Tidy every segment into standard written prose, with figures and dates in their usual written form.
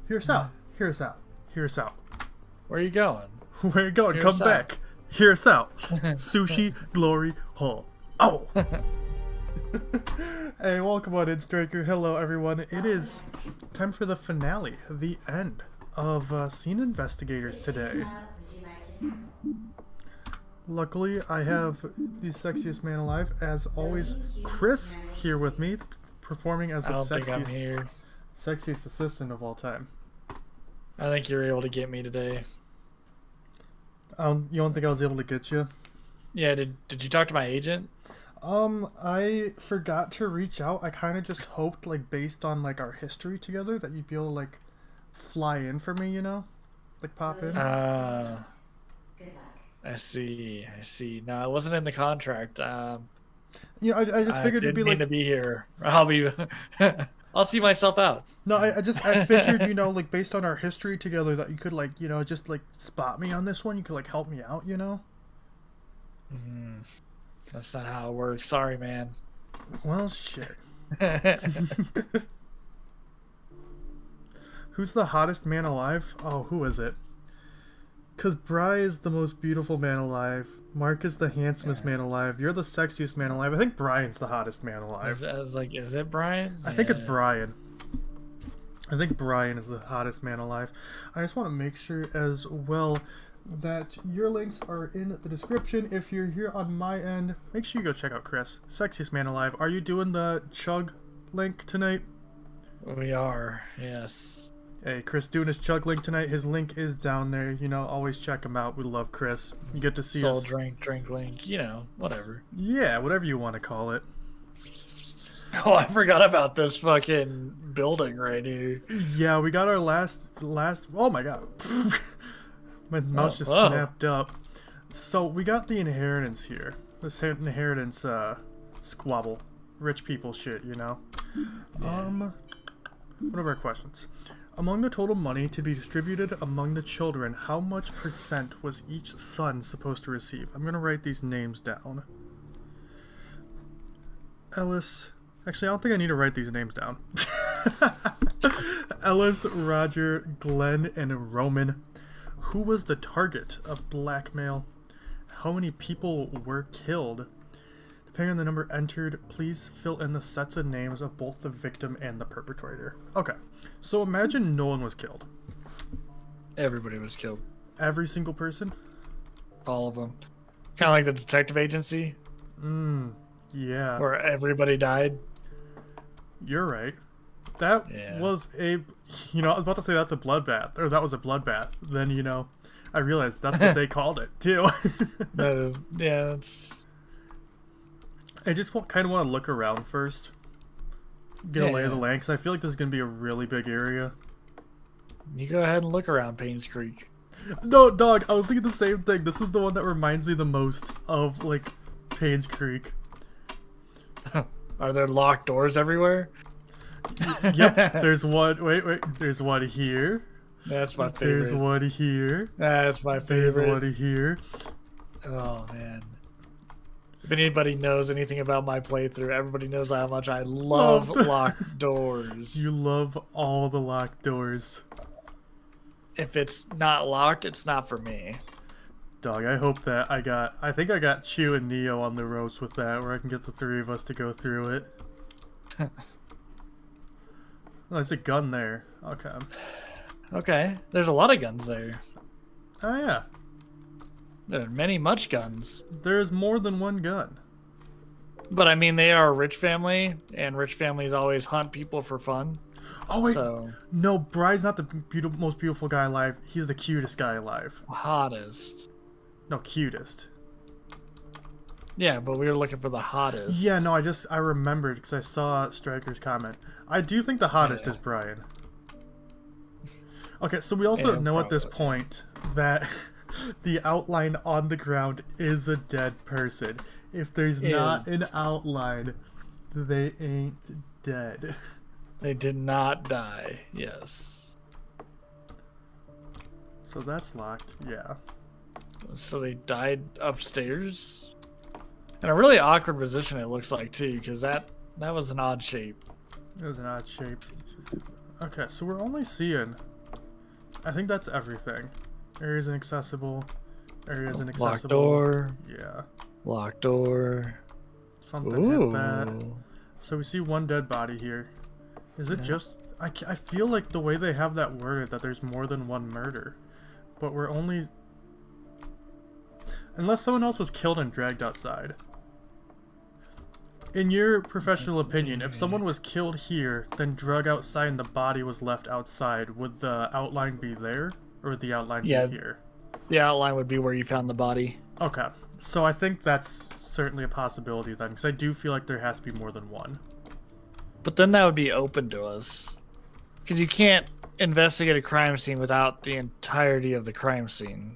Hear us out. Hear us out. Hear us out. Where are you going? Where you going? Hear Come us back. Hear us out. Sushi Glory Hole. Oh! Hey, welcome on in, Striker. Hello, everyone. It is time for the finale, the end of Scene Investigators today. Luckily, I have the sexiest man alive, as always, Chris, here with me, performing as the I don't think I'm here. sexiest assistant of all time. I think you're able to get me today. You don't think I was able to get you? Yeah, did you talk to my agent? I forgot to reach out. I kind of just hoped, like, based on, like, our history together, that you'd be able to, like, fly in for me, you know? Like, pop in. I see. No, it wasn't in the contract. You know, I just figured it'd be didn't mean like... to be here. I'll be... I'll see myself out. No, I figured, you know, like, based on our history together, that you could, like, you know, just, like, spot me on this one. You could, like, help me out, you know? That's not how it works. Sorry, man. Well, shit. Who's the hottest man alive? Oh, who is it? Because Bry is the most beautiful man alive. Mark is the handsomest man alive. You're the sexiest man alive. I think Brian's the hottest man alive. Is it Brian? I think it's Brian. I think Brian is the hottest man alive. I just want to make sure as well that your links are in the description. If you're here on my end, make sure you go check out Chris, sexiest man alive. Are you doing the chug link tonight? We are, yes. Hey, Chris doing his chug link tonight. His link is down there. You know, always check him out. We love Chris. You get to see Soul us. drink link. You know, whatever. Yeah, whatever you want to call it. Oh, I forgot about this fucking building right here. Yeah, we got our last. Oh my god, my mouse just whoa. snapped up. So we got the inheritance here. This inheritance squabble, rich people shit. You know. Yeah. What are our questions? Among the total money to be distributed among the children, how much % was each son supposed to receive? I'm gonna write these names down. Ellis. Actually, I don't think I need to write these names down. Ellis, Roger, Glenn, and Roman. Who was the target of blackmail? How many people were killed? Depending on the number entered, please fill in the sets of names of both the victim and the perpetrator. Okay, so imagine no one was killed. Everybody was killed. Every single person? All of them. Kind of like the detective agency. Yeah. Where everybody died. You're right. That was a... You know, I was about to say that's a bloodbath. Or that was a bloodbath. Then, you know, I realized that's what they called it, too. That is... Yeah, that's... I just kind of want to look around first. Get a lay of the land, because I feel like this is going to be a really big area. You go ahead and look around Payne's Creek. No, dog, I was thinking the same thing. This is the one that reminds me the most of, like, Payne's Creek. Are there locked doors everywhere? Yep, there's one. Wait, there's one here. That's my favorite. There's one here. That's my favorite. There's one here. Oh, man. If anybody knows anything about my playthrough, everybody knows how much I love locked doors. You love all the locked doors. If it's not locked, it's not for me. Dog, I hope that I think I got Chew and Neo on the ropes with that, where I can get the three of us to go through it. Oh, there's a gun there. Okay. Okay, there's a lot of guns there. Oh, yeah. There are much guns. There's more than one gun. But I mean, they are a rich family, and rich families always hunt people for fun. Oh, wait. So, no, Bry's not the most beautiful guy alive. He's the cutest guy alive. hottest. No, cutest. Yeah, but we were looking for the hottest. Yeah, no, I remembered because I saw Striker's comment. I do think the hottest is Brian. Okay, so we also know at this point that the outline on the ground is a dead person. If there's not an outline, they ain't dead. They did not die. Yes. So that's locked. Yeah. So they died upstairs? In a really awkward position, it looks like, too, because that was an odd shape. It was an odd shape. Okay, so we're only seeing I think that's everything. Areas inaccessible. Areas inaccessible. Locked door. Yeah. Locked door. Something hit that. So we see one dead body here. Is it just... I feel like the way they have that worded, that there's more than one murder. But we're only... Unless someone else was killed and dragged outside. In your professional opinion, if someone was killed here, then drug outside and the body was left outside, would the outline be there? Or would the outline be here? The outline would be where you found the body. Okay. So I think that's certainly a possibility then, because I do feel like there has to be more than one. But then that would be open to us. Because you can't investigate a crime scene without the entirety of the crime scene.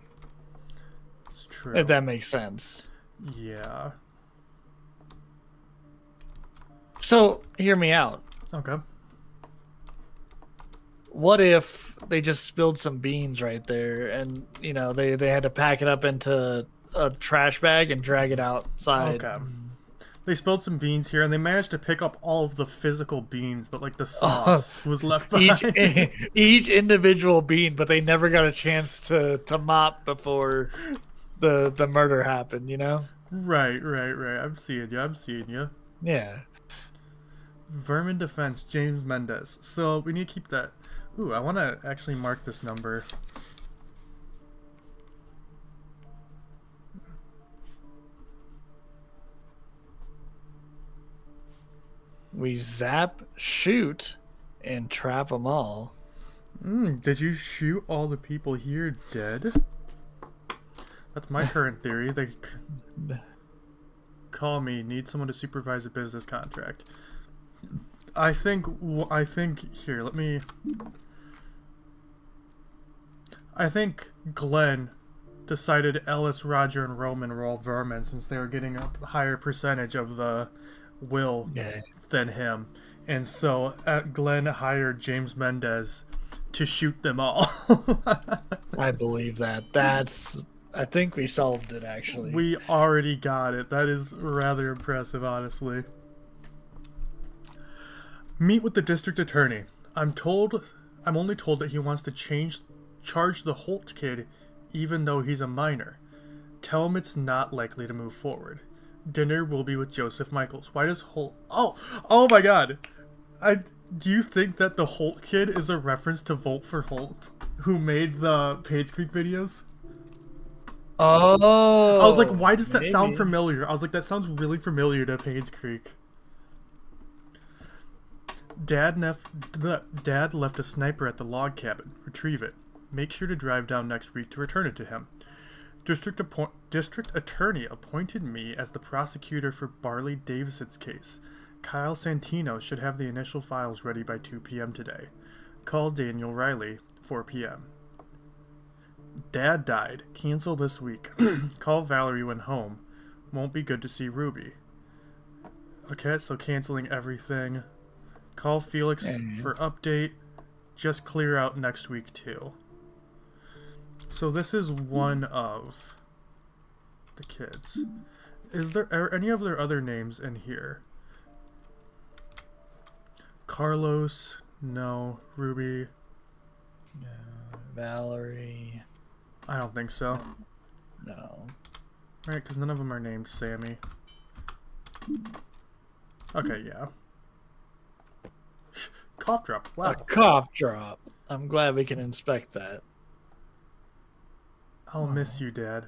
It's true. If that makes sense. Yeah. So, hear me out. Okay. What if they just spilled some beans right there and, you know, they had to pack it up into a trash bag and drag it outside? Okay. They spilled some beans here, and they managed to pick up all of the physical beans, but, like, the sauce was left behind. Each individual bean, but they never got a chance to mop before the murder happened, you know? Right. I'm seeing you. Yeah. Vermin Defense, James Mendez. So we need to keep that. Ooh, I want to actually mark this number. We zap, shoot, and trap them all. Did you shoot all the people here dead? That's my current theory. They call me, need someone to supervise a business contract. I think here, I think Glenn decided Ellis, Roger, and Roman were all vermin since they were getting a higher percentage of the will than him. And so Glenn hired James Mendez to shoot them all. I believe that. I think we solved it, actually. We already got it. That is rather impressive, honestly. Meet with the district attorney. I'm only told that he wants to charge the Holt kid even though he's a minor. Tell him it's not likely to move forward. Dinner will be with Joseph Michaels. Why does Holt... Oh my god. Do you think that the Holt kid is a reference to Vote for Holt, who made the Page Creek videos? Oh. I was like, why does that sound familiar? I was like, that sounds really familiar to Page Creek. Dad left a sniper at the log cabin. Retrieve it. Make sure to drive down next week to return it to him. District attorney appointed me as the prosecutor for Barley Davison's case. Kyle Santino should have the initial files ready by 2 p.m. today. Call Daniel Riley, 4 p.m. Dad died. Cancel this week. Call Valerie when home. Won't be good to see Ruby. Okay, so canceling everything. Call Felix for update. Just clear out next week too. So this is one of the kids. Are any of their other names in here? Carlos, no. Ruby, Valerie, I don't think so. no. Right, because none of them are named Sammy. Okay, yeah. Cough drop. Wow. A cough drop. I'm glad we can inspect that. I'll miss you, Dad.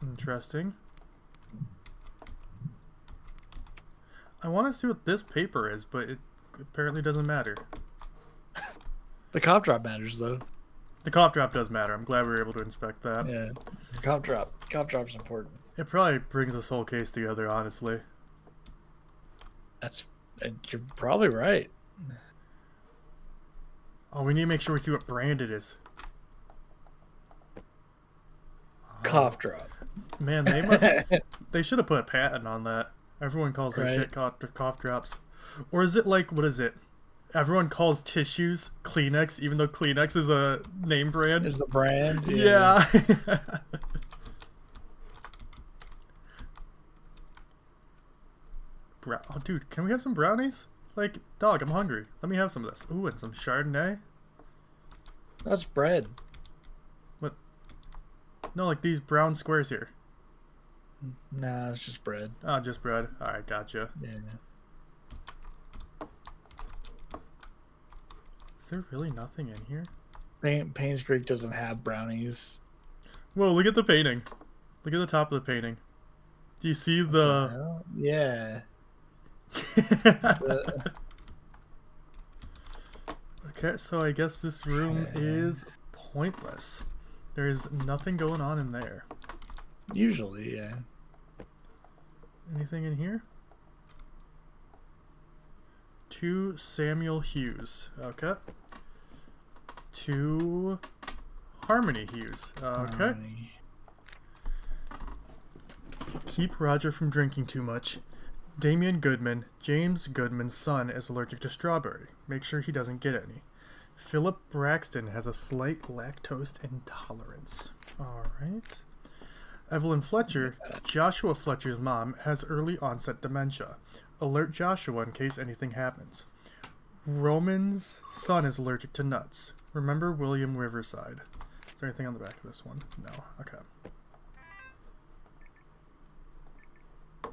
Interesting. I want to see what this paper is, but it apparently doesn't matter. The cough drop matters, though. The cough drop does matter. I'm glad we were able to inspect that. Yeah. Cough drop. Cough drop's important. It probably brings this whole case together, honestly. You're probably right. Oh, we need to make sure we see what brand it is. Cough drop. Man, they should have put a patent on that. Everyone calls their shit cough drops. Or is it like, what is it? Everyone calls tissues Kleenex, even though Kleenex is a name brand. It's a brand? Yeah. Oh, dude, can we have some brownies? Like, dog, I'm hungry. Let me have some of this. Ooh, and some Chardonnay. That's bread. What? No, like these brown squares here. Nah, it's just bread. Oh, just bread. Alright, gotcha. Yeah. Is there really nothing in here? Payne's Creek doesn't have brownies. Whoa, look at the painting. Look at the top of the painting. Do you see the... Well, yeah. The- Okay, so I guess this room is pointless. There's nothing going on in there. Usually, yeah. Anything in here? 2 Samuel Hughes. Okay. 2 Harmony Hughes. Okay. Harmony. Keep Roger from drinking too much. Damian Goodman, James Goodman's son, is allergic to strawberry. Make sure he doesn't get any. Philip Braxton has a slight lactose intolerance. Alright. Evelyn Fletcher, Joshua Fletcher's mom, has early onset dementia. Alert Joshua in case anything happens. Roman's son is allergic to nuts. Remember William Riverside. Is there anything on the back of this one? No. Okay. Do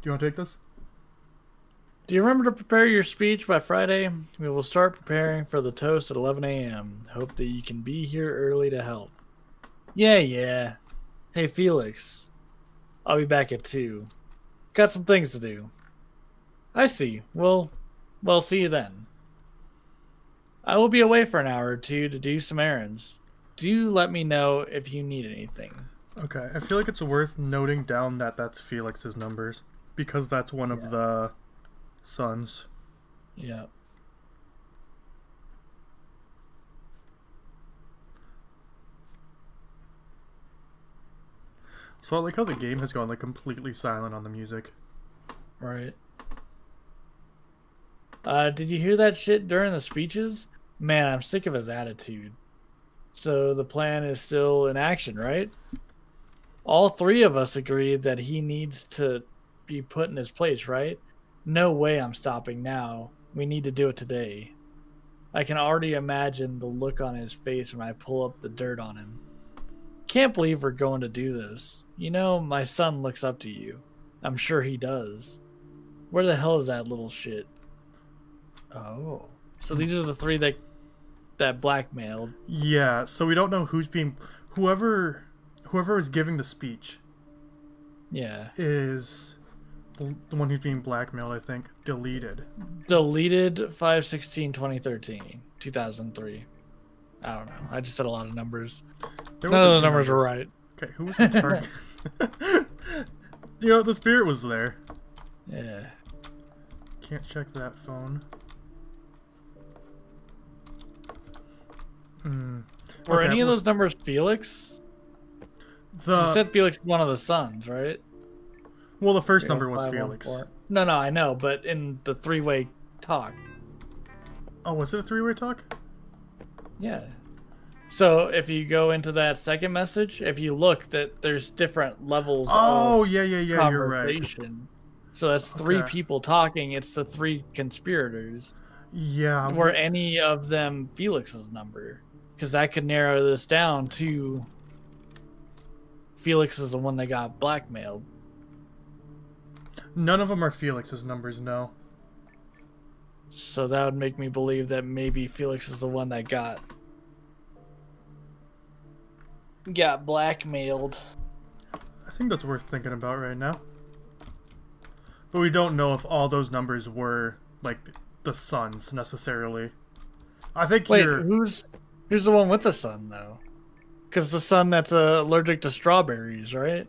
you want to take this? Do you remember to prepare your speech by Friday? We will start preparing for the toast at 11 a.m. Hope that you can be here early to help. Yeah. Hey, Felix. I'll be back at 2. Got some things to do. I see. Well, see you then. I will be away for an hour or 2 to do some errands. Do let me know if you need anything. Okay, I feel like it's worth noting down that that's Felix's numbers. Because that's one of the sons. Yeah. So I like how the game has gone like completely silent on the music. Right. Did you hear that shit during the speeches? Man, I'm sick of his attitude. So the plan is still in action, right? All 3 of us agree that he needs to be put in his place, right? No way I'm stopping now. We need to do it today. I can already imagine the look on his face when I pull up the dirt on him. Can't believe we're going to do this. You know, my son looks up to you. I'm sure he does. Where the hell is that little shit? Oh. So these are the 3 that blackmailed. Yeah, so we don't know who's being... Whoever is giving the speech Yeah. is the one who's being blackmailed, I think. Deleted. Deleted 5/16/2013, 2003. I don't know. I just said a lot of numbers. None of the numbers were right. Okay, who was the target? You know, the spirit was there. Yeah. Can't check that phone. Were any of those numbers Felix? You said Felix is one of the sons, right? Well, the first number was Felix. No, I know, but in the 3-way talk. Oh, was it a 3-way talk? Yeah. So if you go into that second message, if you look, that there's different levels of yeah, you're right. conversation. So that's 3 people talking. It's the 3 conspirators. Yeah. Were any of them Felix's number? Because that could narrow this down to Felix is the one that got blackmailed. None of them are Felix's numbers, no. So that would make me believe that maybe Felix is the one that got blackmailed. I think that's worth thinking about right now. But we don't know if all those numbers were, like, the sons, necessarily. I think who's the one with the son, though? Because the son that's allergic to strawberries, right?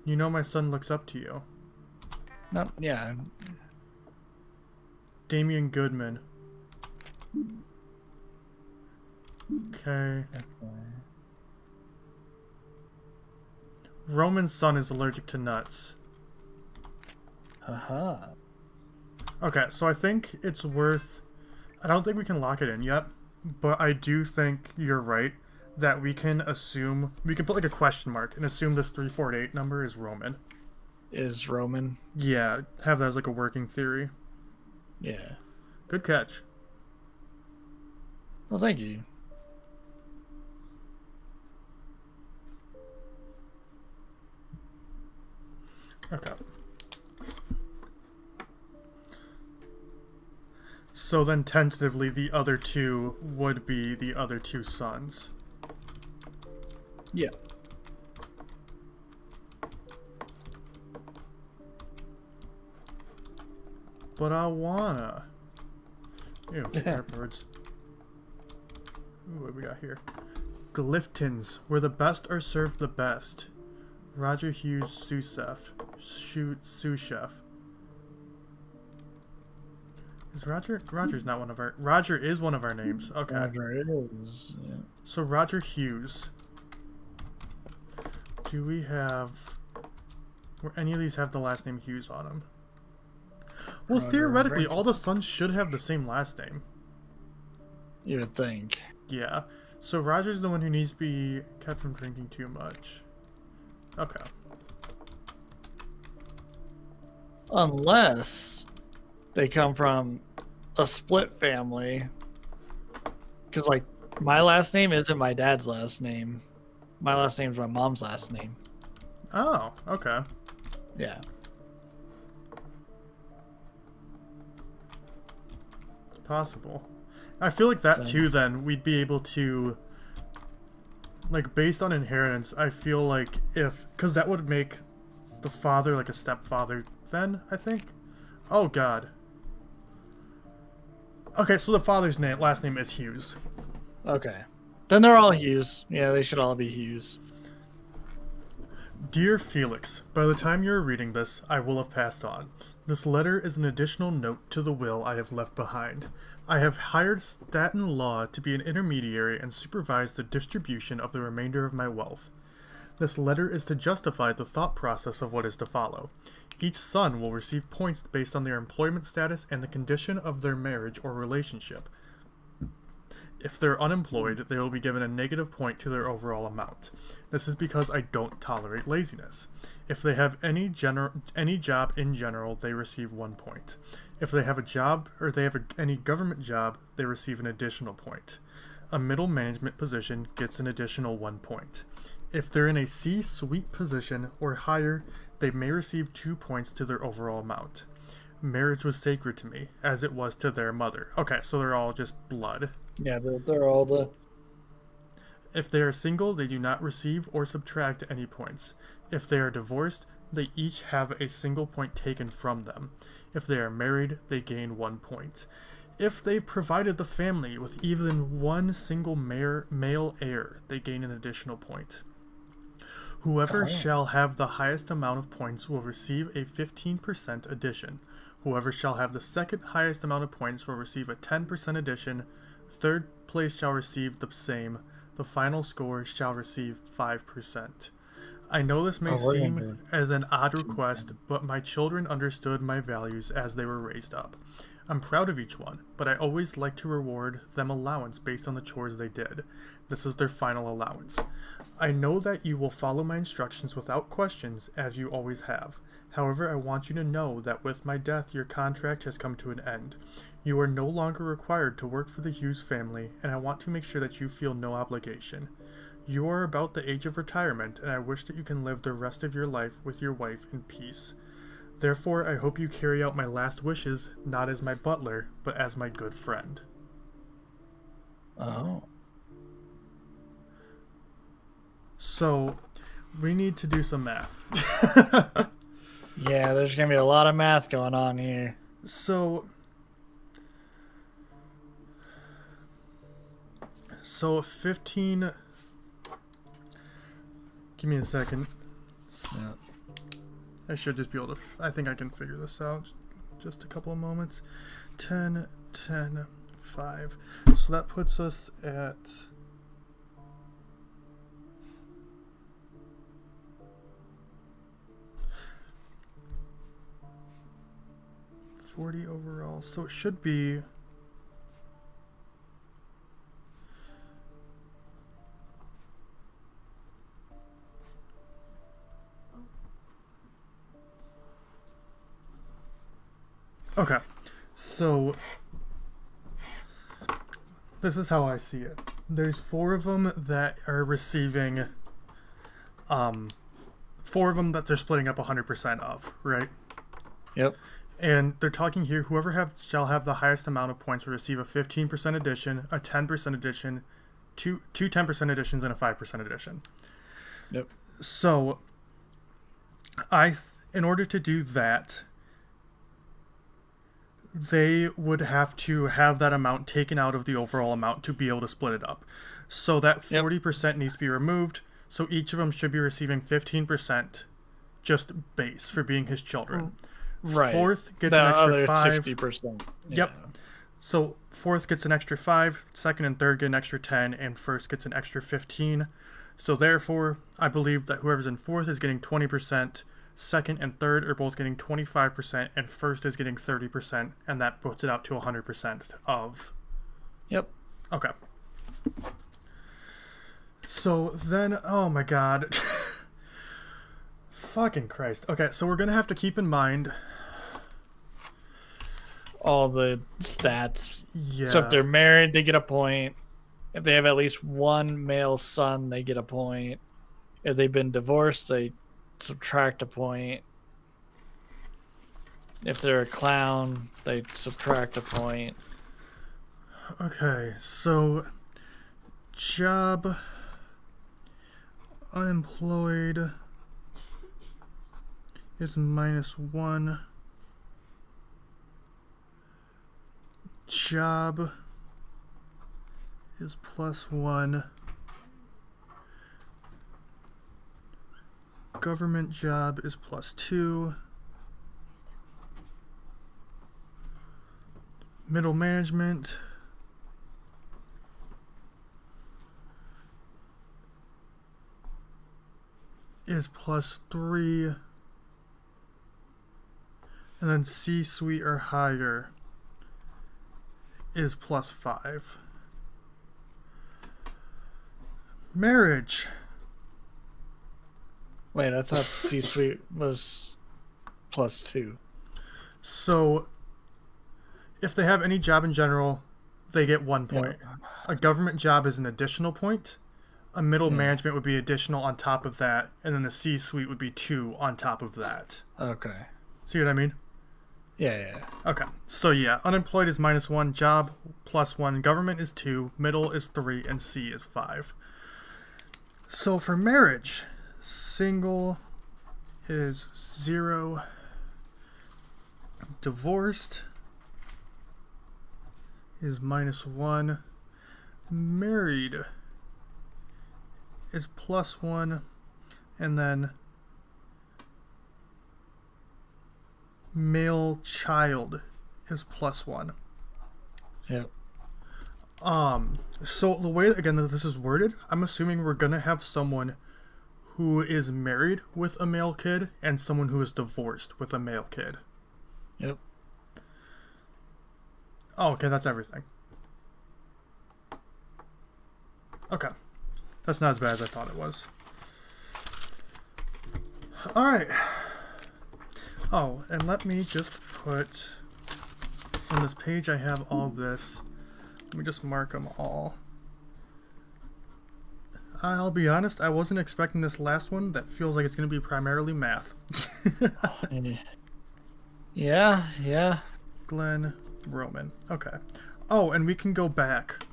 You know my son looks up to you. No, yeah. Damian Goodman. Okay. Roman's son is allergic to nuts. Okay, so I think it's worth... I don't think we can lock it in yet, but I do think you're right that we can assume... We can put like a question mark and assume this 348 number is Roman. Is Roman? Yeah, have that as like a working theory. Yeah. Good catch. Well, thank you. Okay. So then tentatively the other two would be the other two sons. Yeah. But I wanna. Ew, birds. Ooh, what we got here? Gliftons, where the best are served the best. Roger Hughes sous chef. Is Roger's not one of our... Roger is one of our names. Okay. Roger is, yeah. So Roger Hughes. Do we have... Where any of these have the last name Hughes on them? Well, Roger theoretically, Brink. all the sons should have the same last name. You would think. Yeah. So Roger's the one who needs to be kept from drinking too much. Okay. Unless they come from a split family. Because, like, my last name isn't my dad's last name. My last name's my mom's last name. Oh, okay. Yeah. It's possible. I feel like that So- too, then, we'd be able to... Like, based on inheritance, I feel like if... Because that would make the father like a stepfather then, I think? Oh, God. Okay, so the father's last name is Hughes. Okay. Then they're all Hughes. Yeah, they should all be Hughes. Dear Felix, by the time you are reading this, I will have passed on. This letter is an additional note to the will I have left behind. I have hired Staten Law to be an intermediary and supervise the distribution of the remainder of my wealth. This letter is to justify the thought process of what is to follow. Each son will receive points based on their employment status and the condition of their marriage or relationship. If they're unemployed, they will be given a negative point to their overall amount. This is because I don't tolerate laziness. If they have any job in general, they receive 1 point. If they have a job or they have any government job, they receive an additional point. A middle management position gets an additional 1 point. If they're in a C-suite position or higher, they may receive 2 points to their overall amount. Marriage was sacred to me, as it was to their mother. Okay, so they're all just blood. Yeah, they're all the... If they are single, they do not receive or subtract any points. If they are divorced, they each have a single point taken from them. If they are married, they gain 1 point. If they've provided the family with even one single male heir, they gain an additional point. Whoever shall have the highest amount of points will receive a 15% addition. Whoever shall have the second highest amount of points will receive a 10% addition. Third place shall receive the same. The final score shall receive 5%. I know this may seem as an odd request, but my children understood my values as they were raised up. I'm proud of each one, but I always like to reward them allowance based on the chores they did. This is their final allowance. I know that you will follow my instructions without questions, as you always have. However, I want you to know that with my death, your contract has come to an end. You are no longer required to work for the Hughes family, and I want to make sure that you feel no obligation. You are about the age of retirement, and I wish that you can live the rest of your life with your wife in peace. Therefore, I hope you carry out my last wishes, not as my butler, but as my good friend. Oh. So, we need to do some math. Yeah, there's going to be a lot of math going on here. So 15... Give me a second. Yeah. I should just be able to... I think I can figure this out. Just a couple of moments. 10, 10, 5. So that puts us at... $40 overall. So it should be... Okay, so this is how I see it. There's 4 of them that are receiving, 4 of them that they're splitting up 100% of, right? Yep. And they're talking here, whoever shall have the highest amount of points will receive a 15% addition, a 10% addition, two 10% additions, and a 5% addition. Yep. So, in order to do that, they would have to have that amount taken out of the overall amount to be able to split it up. So that 40% needs to be removed. So each of them should be receiving 15% just base for being his children. Right. 4th gets the an extra other 5. 60%. Yep. So 4th gets an extra 5, 2nd and 3rd get an extra 10, and 1st gets an extra 15. So therefore, I believe that whoever's in 4th is getting 20%, 2nd and 3rd are both getting 25%, and 1st is getting 30%, and that puts it out to 100% of. Yep. Okay. So then, oh my god. Fucking Christ. Okay, so we're gonna have to keep in mind all the stats. Yeah. So if they're married, they get a point. If they have at least one male son, they get a point. If they've been divorced, they subtract a point. If they're a clown, they subtract a point. Okay, so job, unemployed is -1. Job is +1. Government job is +2. Middle management is +3. And then C-suite or higher is +5. Marriage. Wait, I thought C-suite was +2. So, if they have any job in general, they get 1 point. Yeah. A government job is an additional point. A middle management would be additional on top of that, and then the C-suite would be 2 on top of that. Okay. See what I mean? Yeah. Okay. So yeah, unemployed is -1, job +1, government is 2, middle is 3, and C is 5. So for marriage, single is 0, divorced is -1, married is +1, and then male child is +1. Yep. So the way, again, that this is worded, I'm assuming we're gonna have someone who is married with a male kid and someone who is divorced with a male kid. Yep. Oh, okay, that's everything. Okay. That's not as bad as I thought it was. Alright. Oh, and let me just put on this page I have all this. Let me just mark them all. I'll be honest, I wasn't expecting this last one. That feels like it's going to be primarily math. Yeah. Glenn, Roman. Okay. Oh, and we can go back.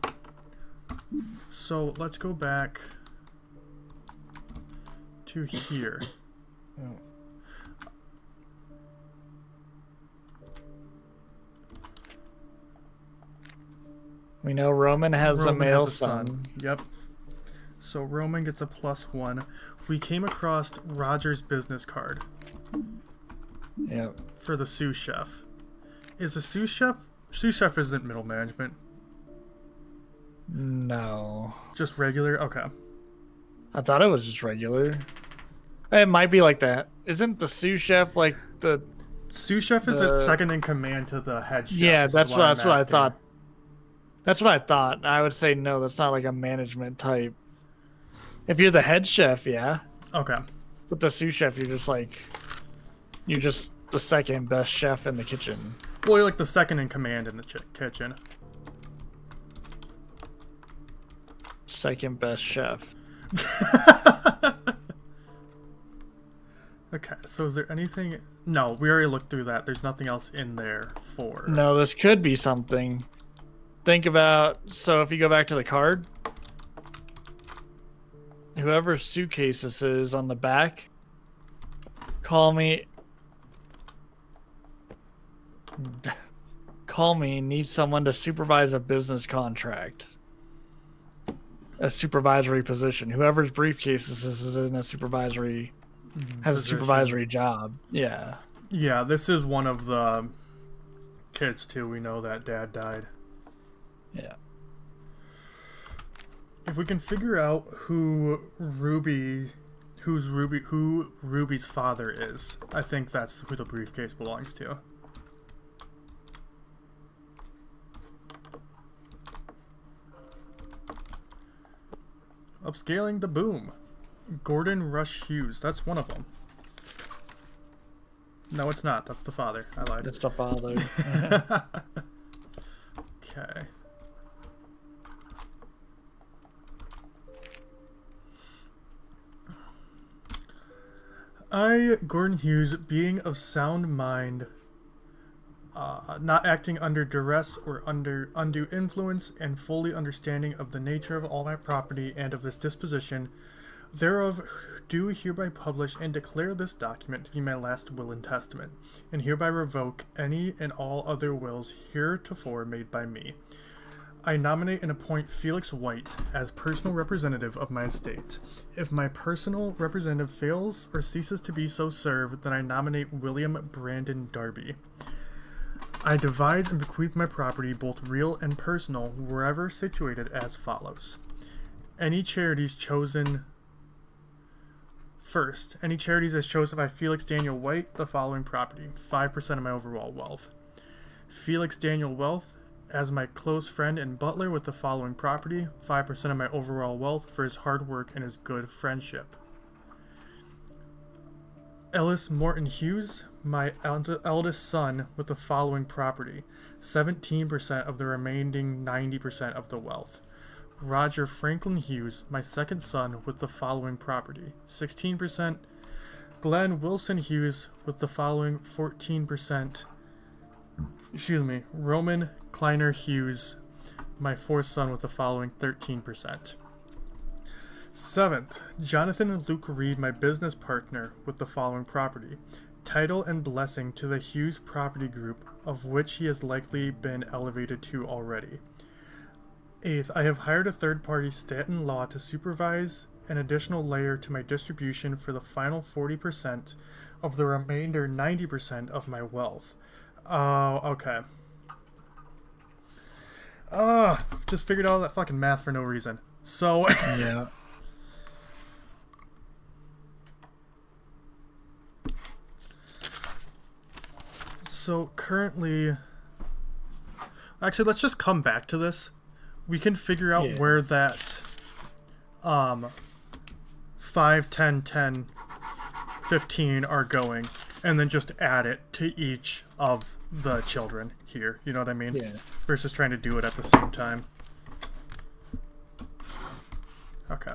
So let's go back to here. We know Roman has a male has a son. Yep. So Roman gets a +1. We came across Roger's business card. Yep. For the sous chef. Is the sous chef? Sous chef isn't middle management. No. Just regular? Okay. I thought it was just regular. It might be like that. Isn't the sous chef like the sous chef is its second in command to the head chef? Yeah, that's what I asking. thought. That's what I thought. I would say no, that's not like a management type. If you're the head chef, yeah. Okay. But the sous chef, you're just the second best chef in the kitchen. Well, you're like the second in command in the kitchen. second best chef. Okay, so is there anything? No, we already looked through that. There's nothing else in there for. No, this could be something. Think about, so if you go back to the card, whoever's suitcase this is on the back, call me, need someone to supervise a business contract. A supervisory position. Whoever's briefcase this is in a supervisory, has position. a supervisory job. Yeah. Yeah, this is one of the kids too. We know that dad died. Yeah. If we can figure out who Ruby's father is, I think that's who the briefcase belongs to. Upscaling the boom. Gordon Rush Hughes. That's one of them. No, it's not. That's the father. I lied. It's the father. Okay. I, Gordon Hughes, being of sound mind, not acting under duress or under undue influence, and fully understanding of the nature of all my property and of this disposition, thereof do hereby publish and declare this document to be my last will and testament, and hereby revoke any and all other wills heretofore made by me. I nominate and appoint Felix White as personal representative of my estate. If my personal representative fails or ceases to be so served, then I nominate William Brandon Darby. I devise and bequeath my property, both real and personal, wherever situated, as follows. Any charities chosen... First, any charities as chosen by Felix Daniel White, the following property, 5% of my overall wealth. Felix Daniel Wealth, as my close friend and butler with the following property, 5% of my overall wealth for his hard work and his good friendship. Ellis Morton Hughes, my eldest son, with the following property, 17% of the remaining 90% of the wealth. Roger Franklin Hughes, my second son, with the following property, 16%. Glenn Wilson Hughes, with the following 14%. Roman Kleiner Hughes, my fourth son, with the following 13%. Seventh, Jonathan Luke Reed, my business partner, with the following property, title and blessing to the Hughes property group, of which he has likely been elevated to already. Eighth, I have hired a third-party Stanton Law to supervise an additional layer to my distribution for the final 40% of the remainder 90% of my wealth. Oh, okay. Just figured out all that fucking math for no reason. So... Yeah. So currently... Actually, let's just come back to this. We can figure out where that 5, 10, 10, 15 are going, and then just add it to each of the children here. You know what I mean? Yeah. Versus trying to do it at the same time. Okay.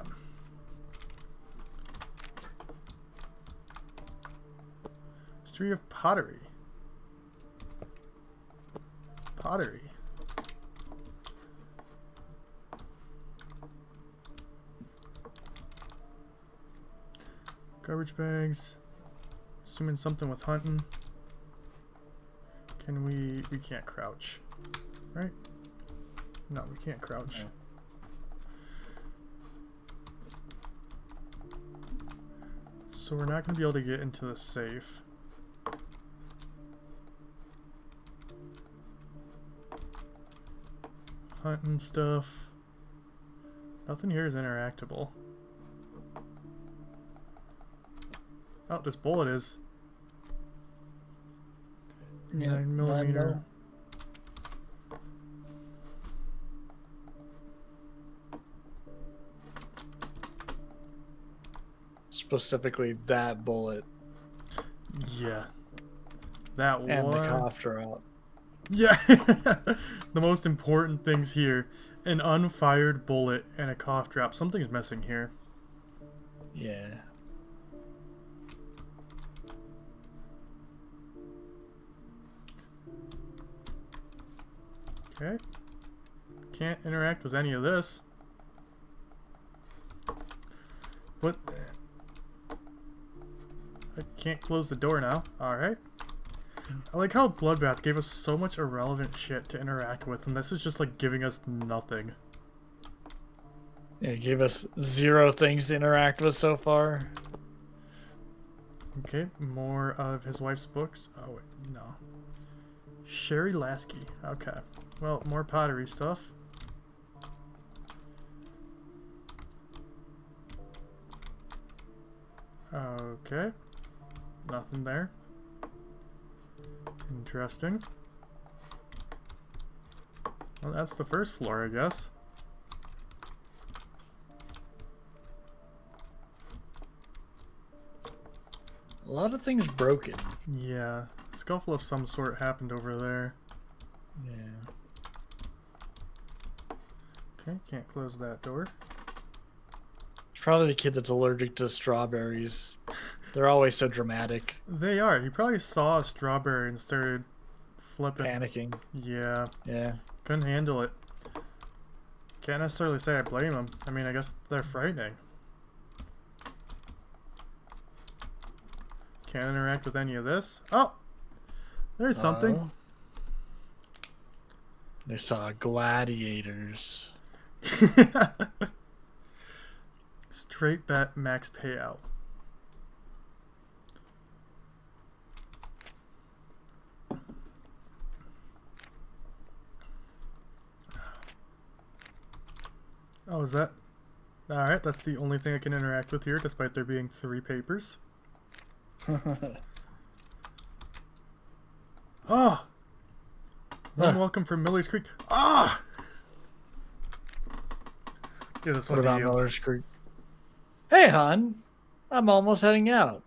History of pottery. Pottery. Garbage bags. Assuming something with hunting. Can we can't crouch. Right? No, we can't crouch. No. So we're not going to be able to get into the safe. Hunting stuff. Nothing here is interactable. Oh, this bullet is. Yeah, 9mm. Specifically that bullet. Yeah. That And one. the cough drop. Yeah. The most important things here. An unfired bullet and a cough drop. Something's missing here. Yeah. Okay. Can't interact with any of this. What? I can't close the door now. Alright. I like how Bloodbath gave us so much irrelevant shit to interact with, and this is just like giving us nothing. Yeah, it gave us 0 things to interact with so far. Okay, more of his wife's books. Oh, wait, no. Sherry Lasky. Okay. Well, more pottery stuff. Okay. Nothing there. Interesting. Well, that's the first floor, I guess. A lot of things broken. Yeah. Scuffle of some sort happened over there. Yeah. Okay, can't close that door. It's probably the kid that's allergic to strawberries. They're always so dramatic. They are. He probably saw a strawberry and started flipping. Panicking. Yeah. Yeah. Couldn't handle it. Can't necessarily say I blame him. I mean, I guess they're frightening. Can't interact with any of this. Oh! There's something. They saw gladiators. Straight bet max payout. Oh, is that... Alright, that's the only thing I can interact with here, despite there being 3 papers. Oh! Warm welcome from Miller's Creek. Ah! Yeah, this What one to about you. Miller's Creek? Hey, hon. I'm almost heading out.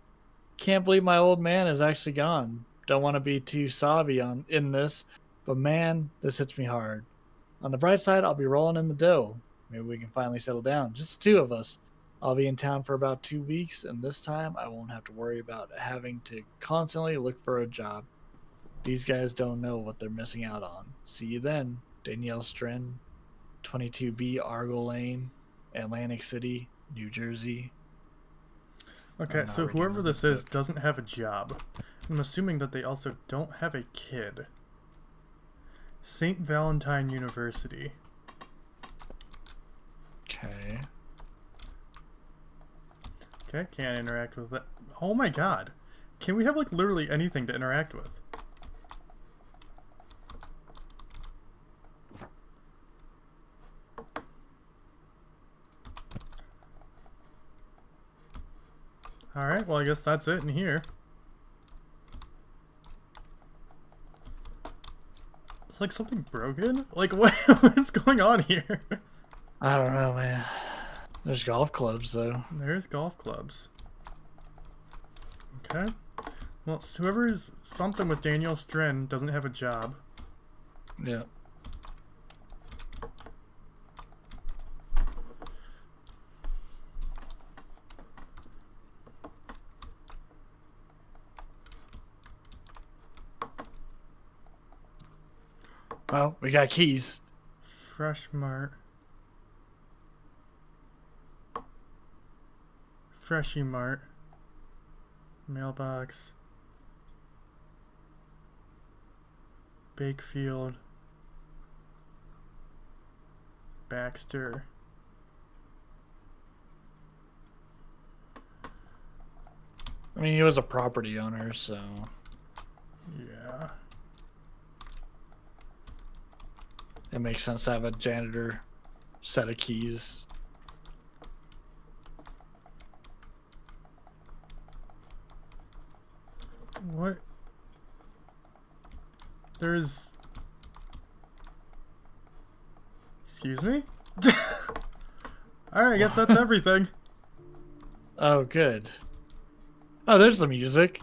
Can't believe my old man is actually gone. Don't want to be too sobby in this, but man, this hits me hard. On the bright side, I'll be rolling in the dough. Maybe we can finally settle down. Just the 2 of us. I'll be in town for about 2 weeks, and this time I won't have to worry about having to constantly look for a job. These guys don't know what they're missing out on. See you then, Danielle Stren, 22B Argo Lane, Atlantic City, New Jersey. Okay, so whoever this is doesn't have a job. I'm assuming that they also don't have a kid. St. Valentine University. Okay. Okay, can't interact with that. Oh my god. Can we have like literally anything to interact with? Alright, well I guess that's it in here. It's like something broken? Like what's going on here? I don't know, man. There's golf clubs, though. There's golf clubs. Okay. Well, whoever's something with Daniel Stren doesn't have a job. Yeah. Well, we got keys. Fresh Mart. Freshie Mart. Mailbox. Bakefield. Baxter. I mean, he was a property owner, so... Yeah. It makes sense to have a janitor set of keys. What? There's... Excuse me? Alright, I guess that's everything. Oh, good. Oh, there's the music.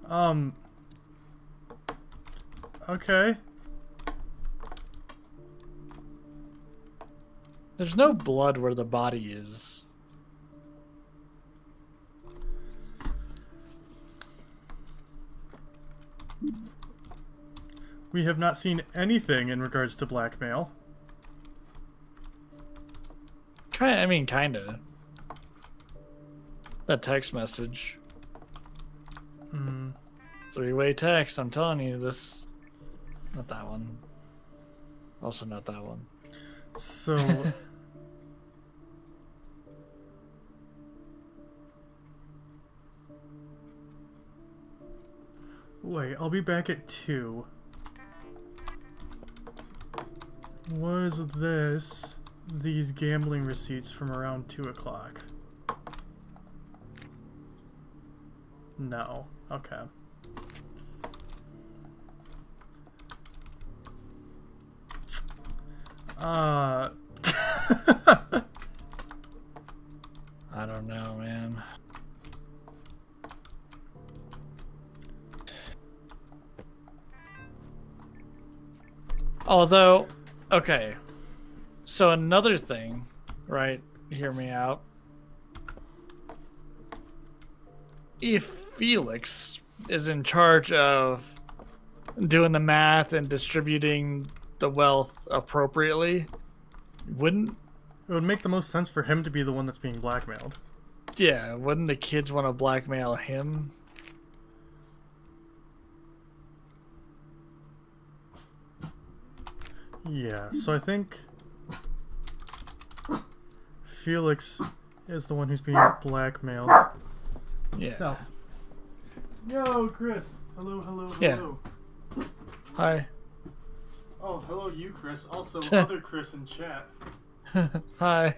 Um. Okay. There's no blood where the body is. We have not seen anything in regards to blackmail. Kinda. That text message. Hmm. Three-way text, I'm telling you this. Not that one. Also not that one. So... Wait, I'll be back at 2. Was this these gambling receipts from around 2 o'clock? No. Okay. I don't know, man. Although, okay. So another thing, right? Hear me out. If Felix is in charge of doing the math and distributing the wealth appropriately, wouldn't It would make the most sense for him to be the one that's being blackmailed. wouldn't the kids want to blackmail him? Yeah, so I think Felix is the one who's being blackmailed. Yeah. Stop. Yo, Chris. Hello, hello, Yeah. hello. Hi. Oh, hello, you, Chris. Also, other Chris in chat. Hi.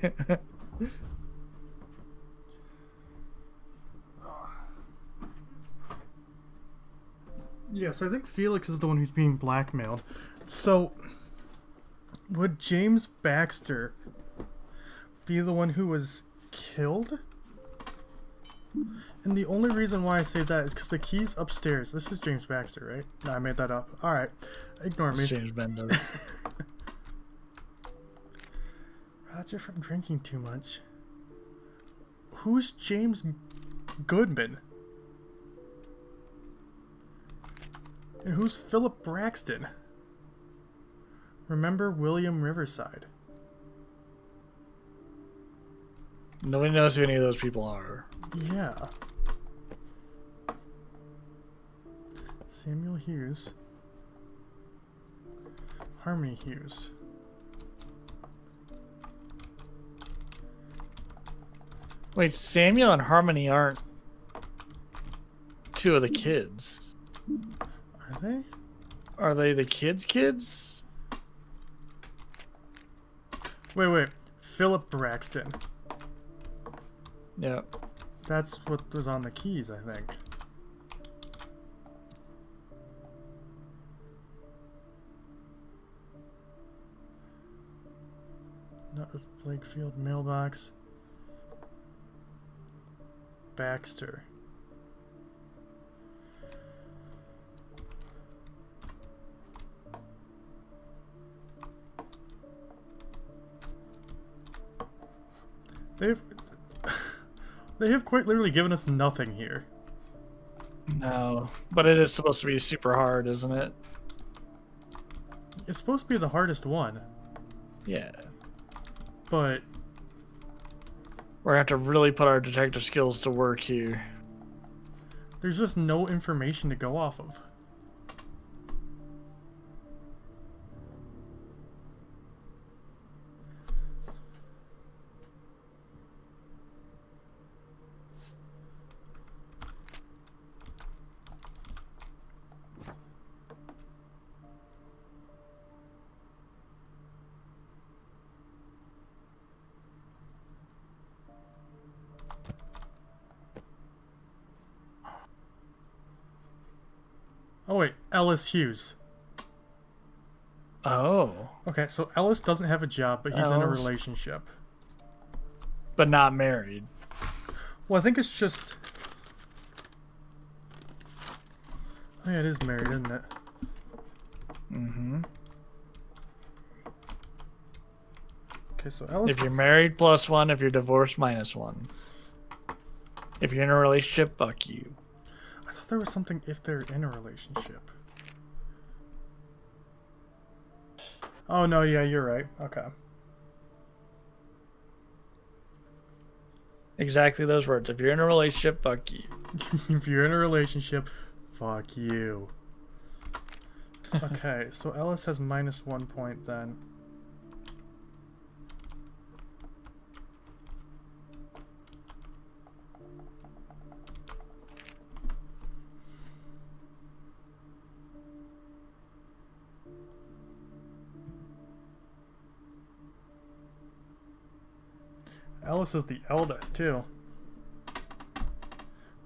Yeah, so I think Felix is the one who's being blackmailed. So, would James Baxter be the one who was killed? And the only reason why I say that is because the key's upstairs. This is James Baxter, right? No, I made that up. Alright. Ignore me. James Bender. Roger from drinking too much. Who's James Goodman? And who's Philip Braxton? Remember William Riverside? Nobody knows who any of those people are. Yeah. Samuel Hughes. Harmony Hughes. Wait, Samuel and Harmony aren't two of the kids. Are they? Are they the kids? Wait. Philip Braxton. Yeah. That's what was on the keys, I think. Not this Blakefield mailbox. Baxter. They have quite literally given us nothing here. No, but it is supposed to be super hard, isn't it? It's supposed to be the hardest one, Yeah. but We're gonna have to really put our detective skills to work here. there's just no information to go off of. Oh wait, Ellis Hughes. Oh. Okay, so Ellis doesn't have a job, but he's in a Ellis. relationship. But not married. Well, I think it's just... Oh, yeah, it is married, isn't it? Mm-hmm. Okay, so Ellis. If you're married, +1. If you're divorced, -1. If you're in a relationship, fuck you. I thought there was something if they're in a relationship. Oh, no, yeah, you're right. Okay. Exactly those words. If you're in a relationship, fuck you. If you're in a relationship, fuck you. Okay, so Ellis has -1 point then. Ellis is the eldest, too.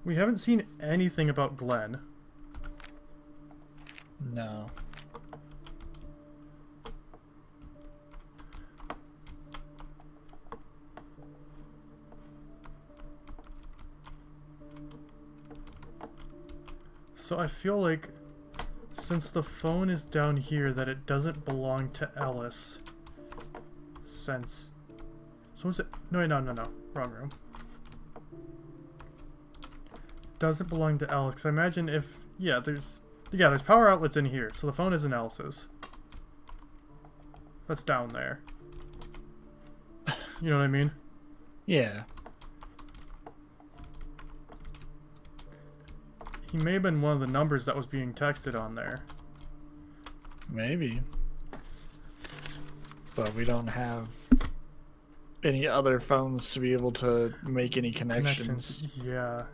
We haven't seen anything about Glenn. No. So I feel like since the phone is down here that it doesn't belong to Ellis. Since... So is it... No, wrong room. Doesn't belong to Ellis, because I imagine if... Yeah, there's power outlets in here, so the phone isn't Ellis's. That's down there. You know what I mean? Yeah. He may have been one of the numbers that was being texted on there. Maybe. But we don't have any other phones to be able to make any connections. Yeah.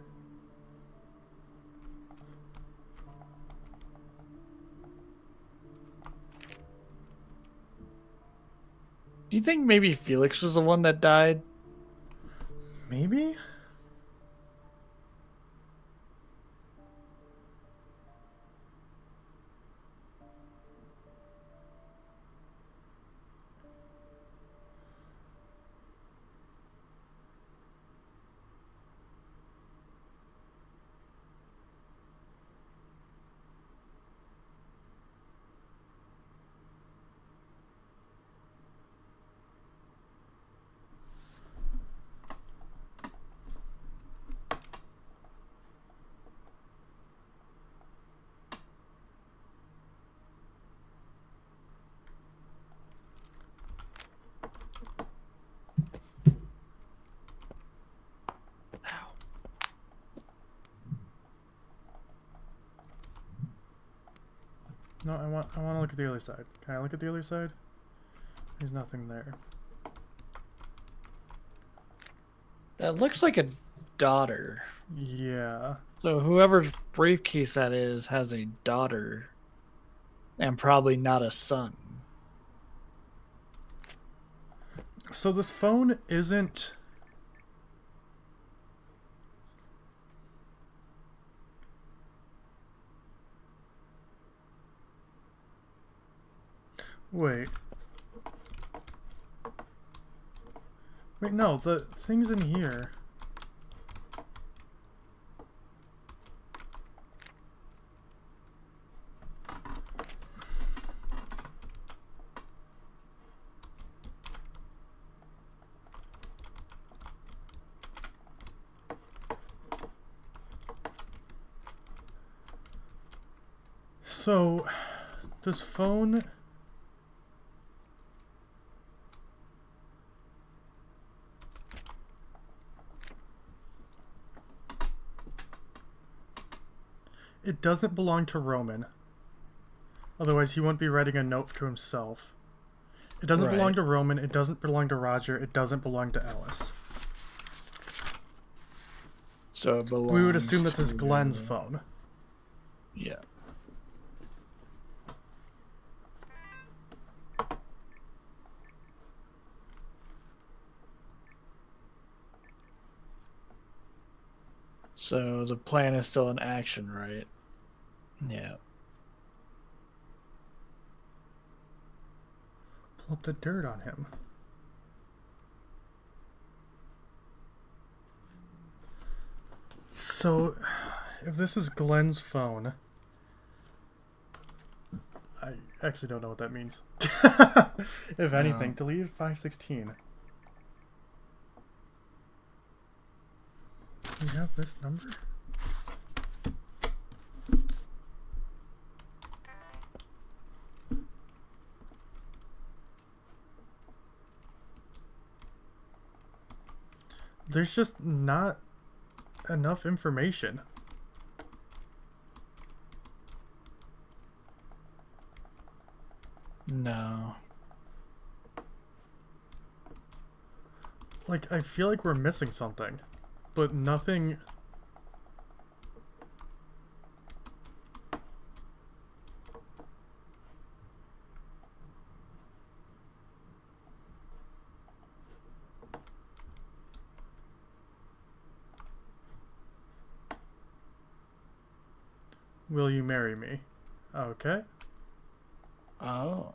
Do you think maybe Felix was the one that died? Maybe? No, I want to look at the other side. Can I look at the other side? There's nothing there. That looks like a daughter. Yeah. So whoever's briefcase that is has a daughter. And probably not a son. So this phone isn't... Wait. Wait, no, the thing's in here. So, this phone... It doesn't belong to Roman. Otherwise, he wouldn't be writing a note to himself. It doesn't belong to Roman. It doesn't belong to Roger. It doesn't belong to Ellis. So it belongs We would assume that this is to- Glenn's phone. Yeah. So the plan is still in action, right? Yeah. Pull up the dirt on him. So, if this is Glenn's phone, I actually don't know what that means. If anything, deleted 516. Do you have this number? There's just not enough information. No. Like, I feel like we're missing something, but nothing. Will you marry me? Okay. Oh.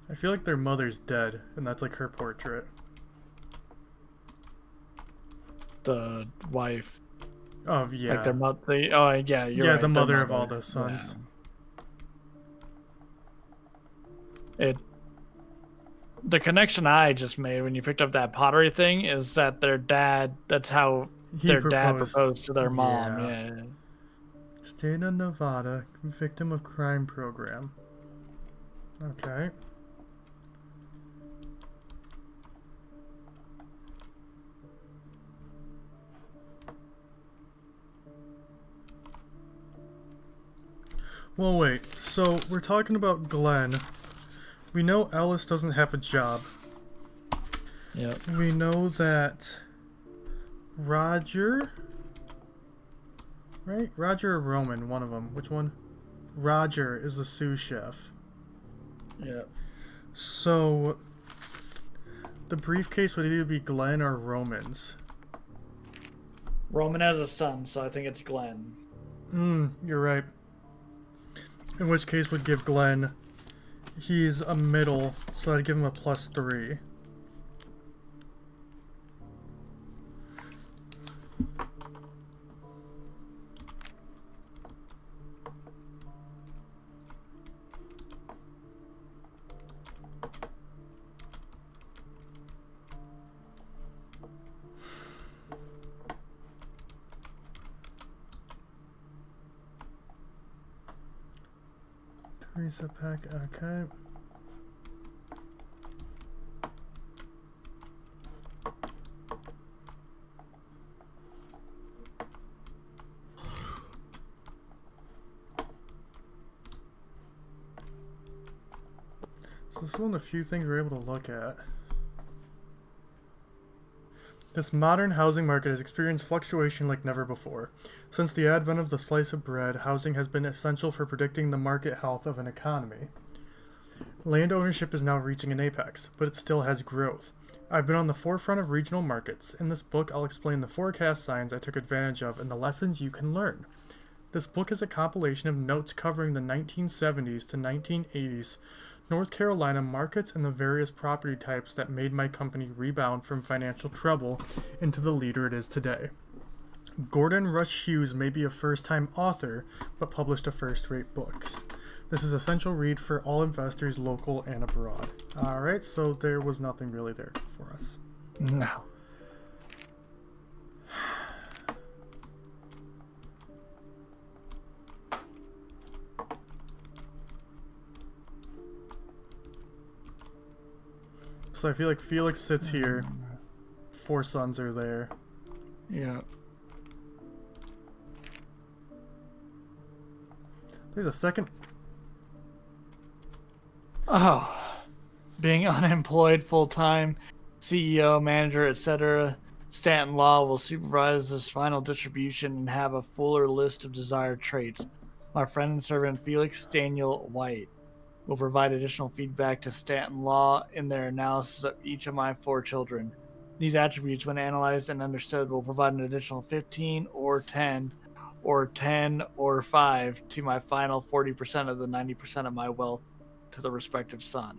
I feel like their mother's dead, and that's like her portrait. The wife. Oh, yeah. Like their mother. Oh, yeah, you're yeah, right. the their mother of all the sons. Yeah. The connection I just made when you picked up that pottery thing is that their dad, that's how their dad proposed to their mom. Yeah. State of Nevada, victim of crime program. Okay. Well, wait. So, we're talking about Glenn. We know Ellis doesn't have a job. Yep. We know that Roger... Right? Roger or Roman, one of them. Which one? Roger is the sous chef. Yep. So, the briefcase would either be Glenn or Roman's. Roman has a son, so I think it's Glenn. You're right. In which case would give Glenn... He's a middle, so I'd give him a +3. Teresa Peck, okay. So this is one of the few things we're able to look at. This modern housing market has experienced fluctuation like never before. Since the advent of the slice of bread, housing has been essential for predicting the market health of an economy. Land ownership is now reaching an apex, but it still has growth. I've been on the forefront of regional markets. In this book, I'll explain the forecast signs I took advantage of and the lessons you can learn. This book is a compilation of notes covering the 1970s to 1980s North Carolina markets and the various property types that made my company rebound from financial trouble into the leader it is today. Gordon Rush Hughes may be a first-time author, but published a first-rate books. This is essential read for all investors, local and abroad. Alright, so there was nothing really there for us. No. So I feel like Felix sits here. 4 sons are there. Yeah. There's a second. Oh. Being unemployed full-time, CEO, manager, etc., Stanton Law will supervise this final distribution and have a fuller list of desired traits. My friend and servant Felix Daniel White will provide additional feedback to Stanton Law in their analysis of each of my 4 children. These attributes, when analyzed and understood, will provide an additional 15 or 10 or 10 or 5 to my final 40% of the 90% of my wealth to the respective son.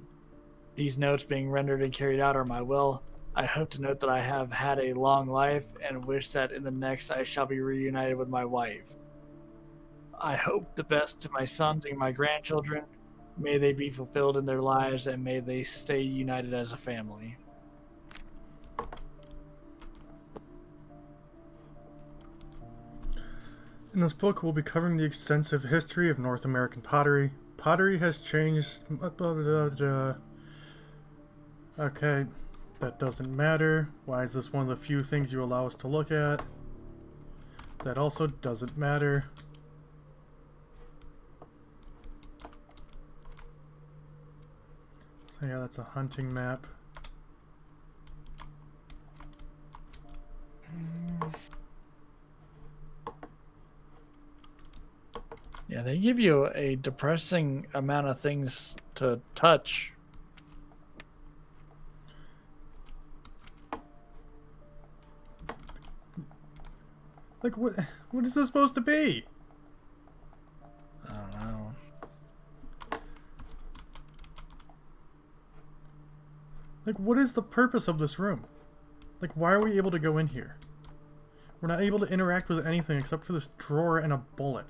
These notes being rendered and carried out are my will, I hope to note that I have had a long life and wish that in the next I shall be reunited with my wife. I hope the best to my sons and my grandchildren. May they be fulfilled in their lives and may they stay united as a family. In this book, we'll be covering the extensive history of North American pottery. Pottery has changed. Okay, that doesn't matter. Why is this one of the few things you allow us to look at? That also doesn't matter. So yeah, that's a hunting map. Yeah, they give you a depressing amount of things to touch. Like, what is this supposed to be? I don't know. Like, what is the purpose of this room? Like, why are we able to go in here? We're not able to interact with anything except for this drawer and a bullet.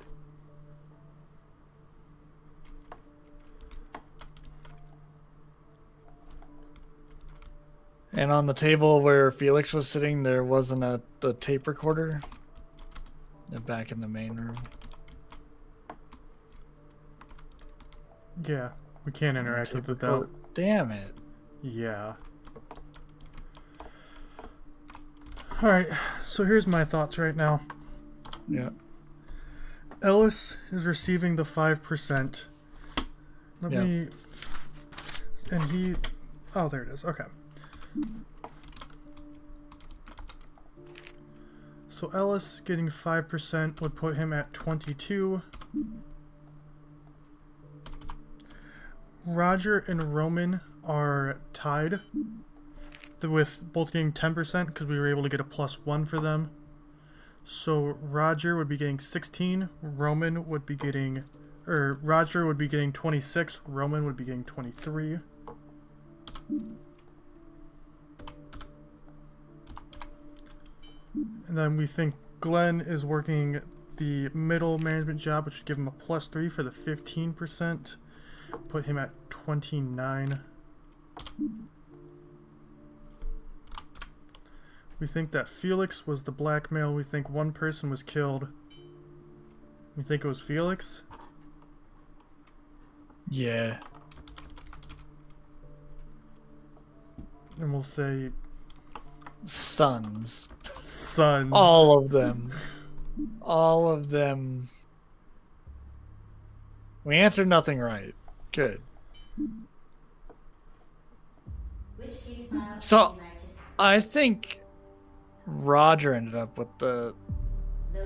And on the table where Felix was sitting, there wasn't the tape recorder. They're back in the main room. Yeah, we can't interact with it though. Damn it. Yeah. Alright, so here's my thoughts right now. Yeah. Ellis is receiving the 5%. Let me... And he... Oh, there it is. Okay. So Ellis getting 5% would put him at 22. Roger and Roman are tied with both getting 10% because we were able to get a +1 for them. So Roger would be getting 16, Roman would be getting, or Roger would be getting 26, Roman would be getting 23. And then we think Glenn is working the middle management job, which would give him a +3 for the 15%. Put him at 29. We think that Felix was the blackmail. We think one person was killed. We think it was Felix. Yeah. And we'll say... Sons. Sons. All of them. All of them. We answered nothing right. Good. So, I think Roger ended up with the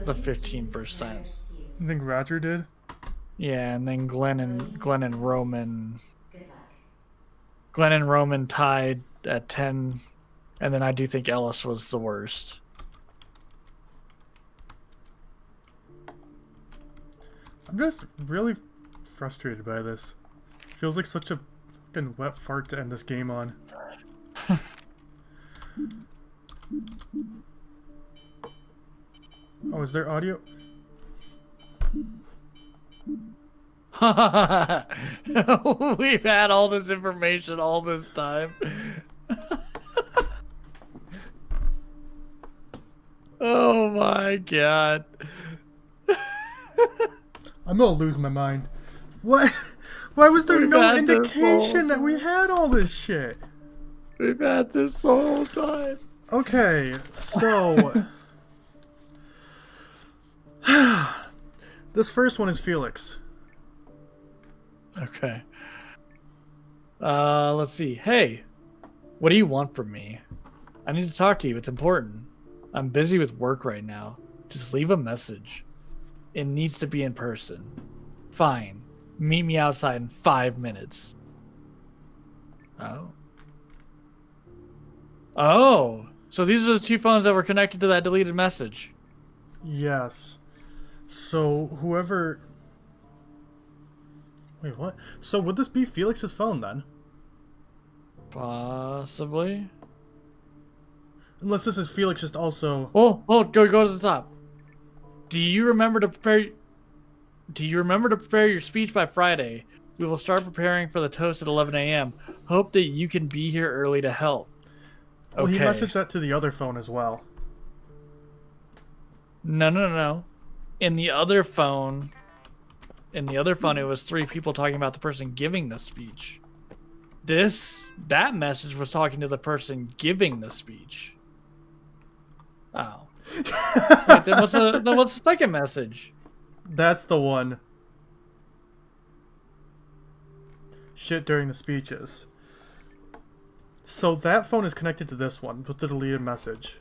15%. You think Roger did? Yeah, and then Glenn and Roman tied at 10, and then I do think Ellis was the worst. I'm just really frustrated by this. Feels like such a fucking wet fart to end this game on. Oh, is there audio? We've had all this information all this time. Oh my god. I'm gonna lose my mind. What? Why was there no indication that we had all this shit? We've had this the whole time. Okay, so... this first one is Felix. Okay. Let's see. Hey, what do you want from me? I need to talk to you. It's important. I'm busy with work right now. Just leave a message. It needs to be in person. Fine. Meet me outside in 5 minutes. Oh. Oh. So these are the two phones that were connected to that deleted message. Yes. So whoever... Wait, what? So would this be Felix's phone then? Possibly. Unless this is Felix just also... Go to the top. Do you remember to prepare your speech by Friday? We will start preparing for the toast at 11 a.m. Hope that you can be here early to help. Well, he Okay. messaged that to the other phone as well. No. In the other phone, it was 3 people talking about the person giving the speech. That message was talking to the person giving the speech. Oh. Wait, then what's the second message? That's the one. Shit during the speeches. So that phone is connected to this one with the deleted message.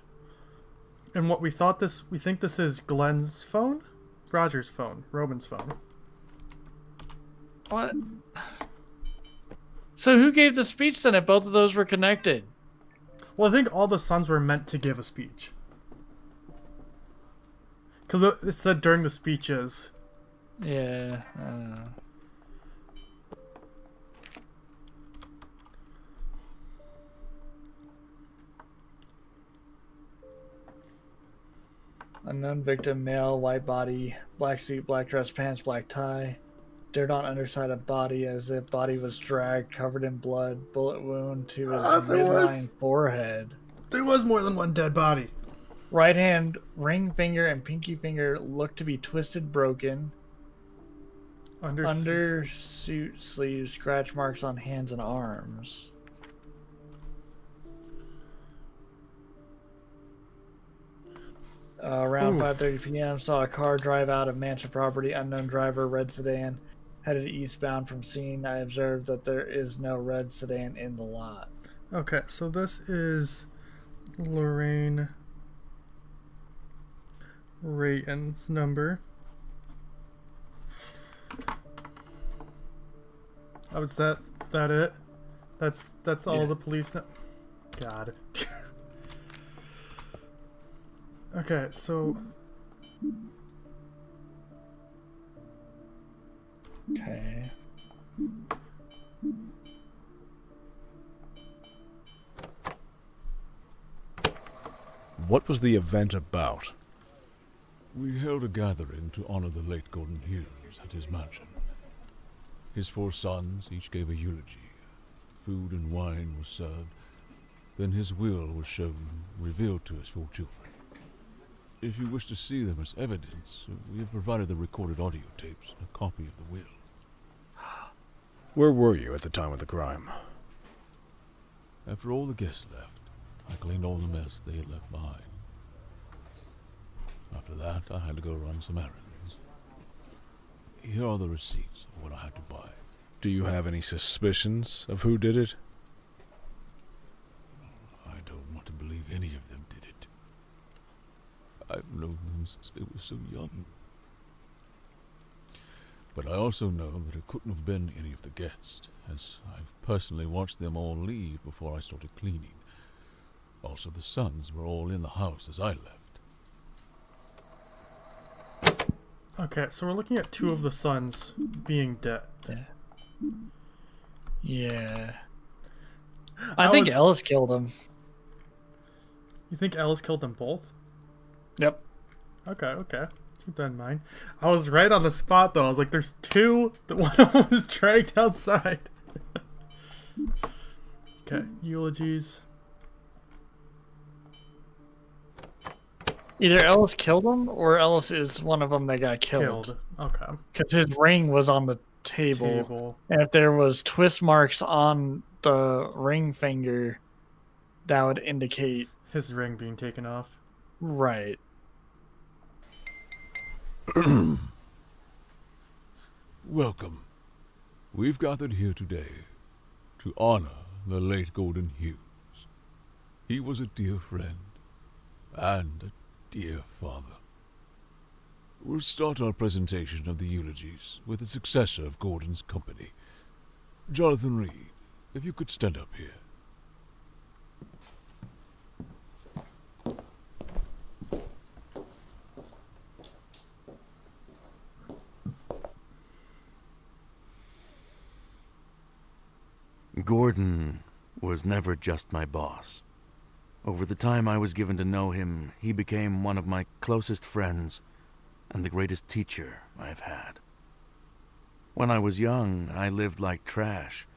And what we think this is Glenn's phone? Roger's phone. Roman's phone. What? So who gave the speech then if both of those were connected? Well, I think all the sons were meant to give a speech. Because it said during the speeches. Yeah. Unknown victim, male, white body, black suit, black dress, pants, black tie. Dirt on underside of body as if body was dragged, covered in blood, bullet wound to his midline forehead. There was more than one dead body. Right hand, ring finger, and pinky finger look to be twisted, broken. Undersuit sleeves, scratch marks on hands and arms. Around 5:30 p.m., saw a car drive out of mansion property. Unknown driver, red sedan, headed eastbound from scene. I observed that there is no red sedan in the lot. Okay, so this is Lorraine Rayton's number. Oh, is that it? That's all the police know. God. Okay, so okay. What was the event about? We held a gathering to honor the late Gordon Hughes at his mansion. His 4 sons each gave a eulogy. Food and wine was served. Then his will was shown, revealed to his 4 children. If you wish to see them as evidence, we have provided the recorded audio tapes and a copy of the will. Where were you at the time of the crime? After all the guests left, I cleaned all the mess they had left behind. After that, I had to go run some errands. Here are the receipts of what I had to buy. Do you have any suspicions of who did it? I don't want to believe any of them did it. I've known them since they were so young. But I also know that it couldn't have been any of the guests, as I've personally watched them all leave before I started cleaning. Also, the sons were all in the house as I left. okay, so we're looking at 2 of the sons being dead. Yeah. I think Ellis killed him. You think Ellis killed them both? Yep. Okay. Keep that in mind. I was right on the spot though. I was like, there's 2. The one of them was dragged outside. Okay, eulogies. Either Ellis killed him or Ellis is one of them that got killed. Okay. Because his ring was on the table. And if there was twist marks on the ring finger, that would indicate his ring being taken off. Right. Welcome. We've gathered here today to honor the late Gordon Hughes. He was a dear friend and a dear father. We'll start our presentation of the eulogies with the successor of Gordon's company. Jonathan Reed, if you could stand up here. Gordon was never just my boss. Over the time I was given to know him, he became one of my closest friends and the greatest teacher I've had. When I was young, I lived like trash.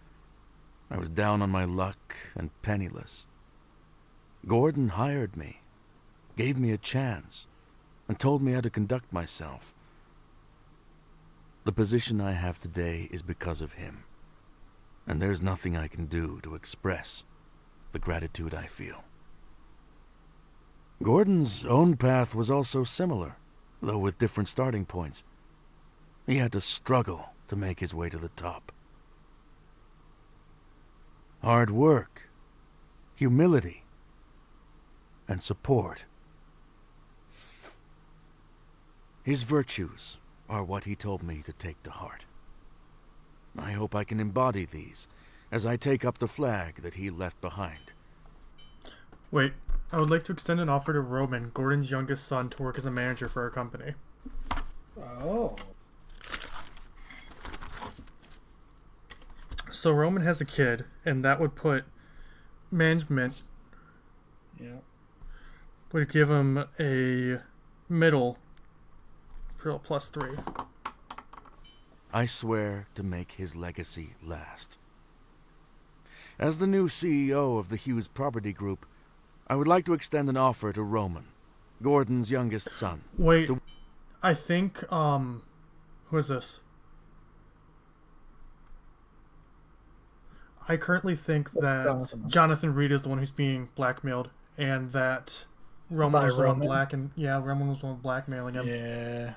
I was down on my luck and penniless. Gordon hired me, gave me a chance, and told me how to conduct myself. The position I have today is because of him, and there's nothing I can do to express the gratitude I feel. Gordon's own path was also similar, though with different starting points. He had to struggle to make his way to the top. Hard work, humility, and support. His virtues are what he told me to take to heart. I hope I can embody these as I take up the flag that he left behind. Wait, I would like to extend an offer to Roman, Gordon's youngest son, to work as a manager for our company. Oh. So Roman has a kid, and that would put management, Yeah. would give him a middle for a +3. I swear to make his legacy last. As the new CEO of the Hughes Property Group, I would like to extend an offer to Roman, Gordon's youngest son. Wait, I think, who is this? I currently think that Jonathan Reed is the one who's being blackmailed, and that Roman By was the one Roman? Roman was the one blackmailing him. Yeah.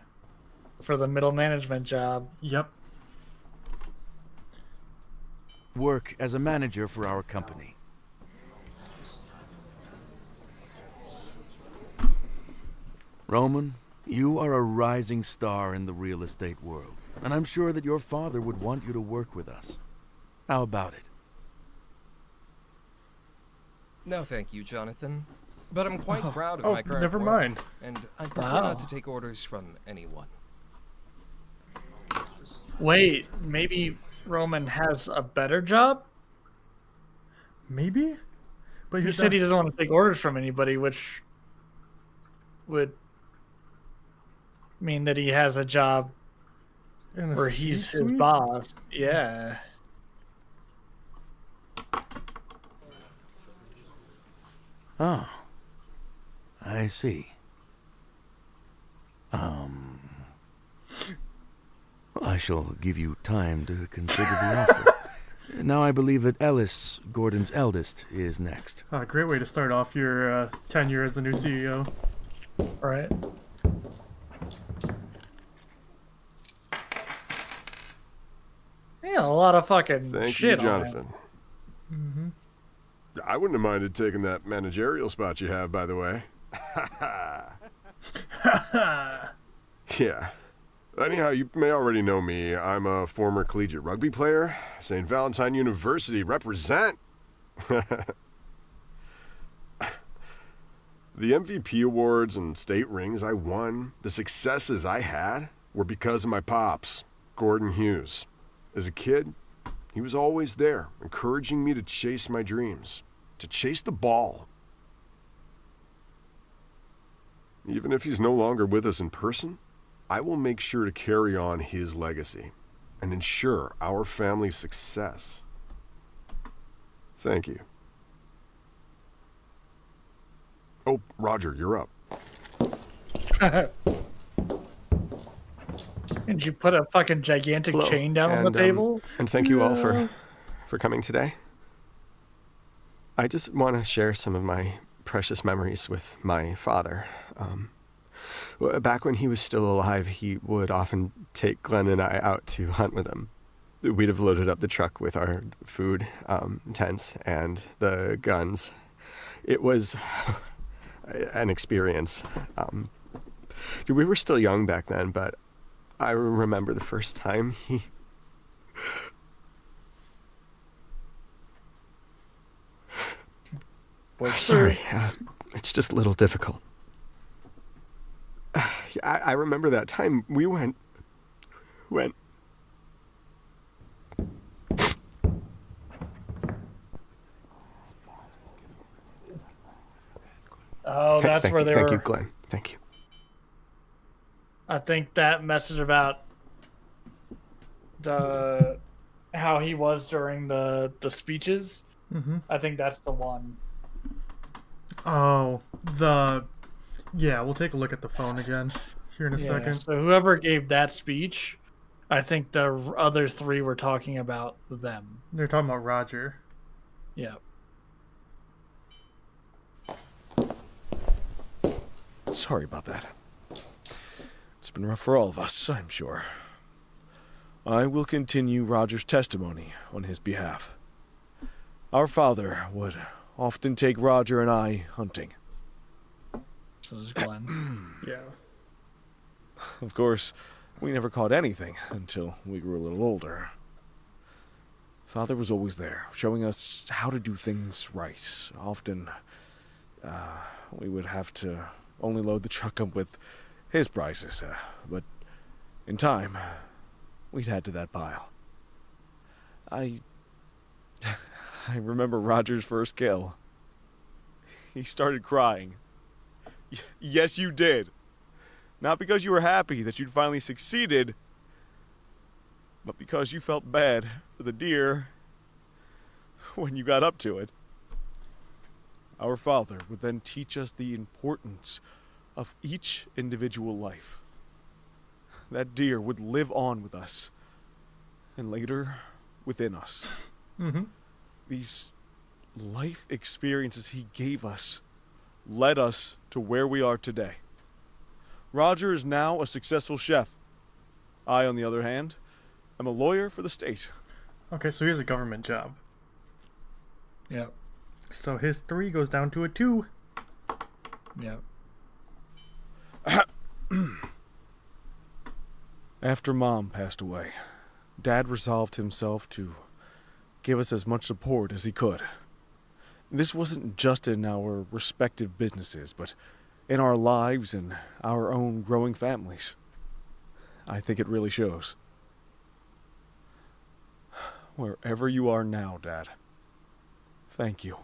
For the middle management job. Yep. Work as a manager for our company. Roman, you are a rising star in the real estate world, and I'm sure that your father would want you to work with us. How about it? No, thank you, Jonathan. But I'm quite proud of my current never work, mind. and I prefer Wow. not to take orders from anyone. Wait, maybe Roman has a better job? Maybe? But He said he doesn't want to take orders from anybody, which would mean that he has a job in a where he's his C-suite? boss. Yeah. Oh, I see. I shall give you time to consider the offer. Now I believe that Ellis, Gordon's eldest, is next. Great way to start off your tenure as the new CEO. Right. Yeah, a lot of fucking Thank shit you, on it. Jonathan. Mm-hmm. I wouldn't have minded taking that managerial spot you have, by the way. Yeah. Anyhow, you may already know me. I'm a former collegiate rugby player. St. Valentine University, represent! The MVP awards and state rings I won, the successes I had, were because of my pops, Gordon Hughes. As a kid, he was always there, encouraging me to chase my dreams, to chase the ball. Even if he's no longer with us in person, I will make sure to carry on his legacy and ensure our family's success. Thank you. Oh, Roger, you're up. Did you put a fucking gigantic Hello, chain down on the table? And thank you all for coming today. I just want to share some of my precious memories with my father. Back when he was still alive, he would often take Glenn and I out to hunt with him. We'd have loaded up the truck with our food, tents, and the guns. It was an experience. We were still young back then, but I remember the first time he... Sorry, it's just a little difficult. I remember that time we went... Oh, that's thank where you, they thank were. you, Glenn. Thank you. I think that message about the how he was during the speeches. Mm-hmm. I think that's the one. Oh, yeah, we'll take a look at the phone again here in a second. So whoever gave that speech, I think the other three were talking about them. They're talking about Roger. Yeah. Sorry about that. It's been rough for all of us, I'm sure. I will continue Roger's testimony on his behalf. Our father would often take Roger and I hunting. So this is Glenn. Yeah. Of course, we never caught anything until we grew a little older. Father was always there, showing us how to do things right. Often, we would have to only load the truck up with his prizes, but in time, we'd add to that pile. I remember Roger's first kill. He started crying. Yes, you did. Not because you were happy that you'd finally succeeded, but because you felt bad for the deer when you got up to it. Our father would then teach us the importance of each individual life. That deer would live on with us, and later within us. Mm-hmm. These life experiences he gave us led us to where we are today. Roger is now a successful chef. I, on the other hand, am a lawyer for the state. Okay, so he has a government job. Yeah. So his 3 goes down to a 2. Yeah. After Mom passed away, Dad resolved himself to give us as much support as he could. This wasn't just in our respective businesses, but in our lives and our own growing families. I think it really shows. Wherever you are now, Dad, thank you.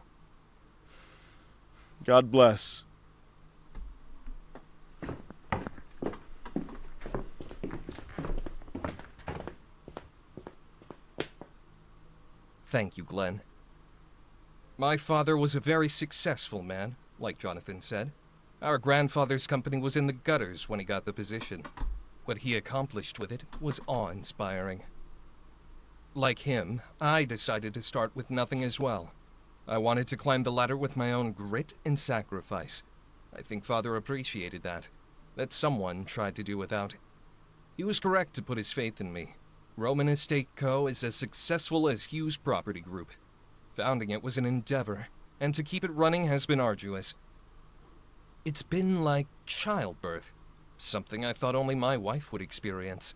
God bless. Thank you, Glenn. My father was a very successful man, like Jonathan said. Our grandfather's company was in the gutters when he got the position. What he accomplished with it was awe-inspiring. Like him, I decided to start with nothing as well. I wanted to climb the ladder with my own grit and sacrifice. I think Father appreciated that someone tried to do without. He was correct to put his faith in me. Roman Estate Co. is as successful as Hughes Property Group. Founding it was an endeavor, and to keep it running has been arduous. It's been like childbirth, something I thought only my wife would experience.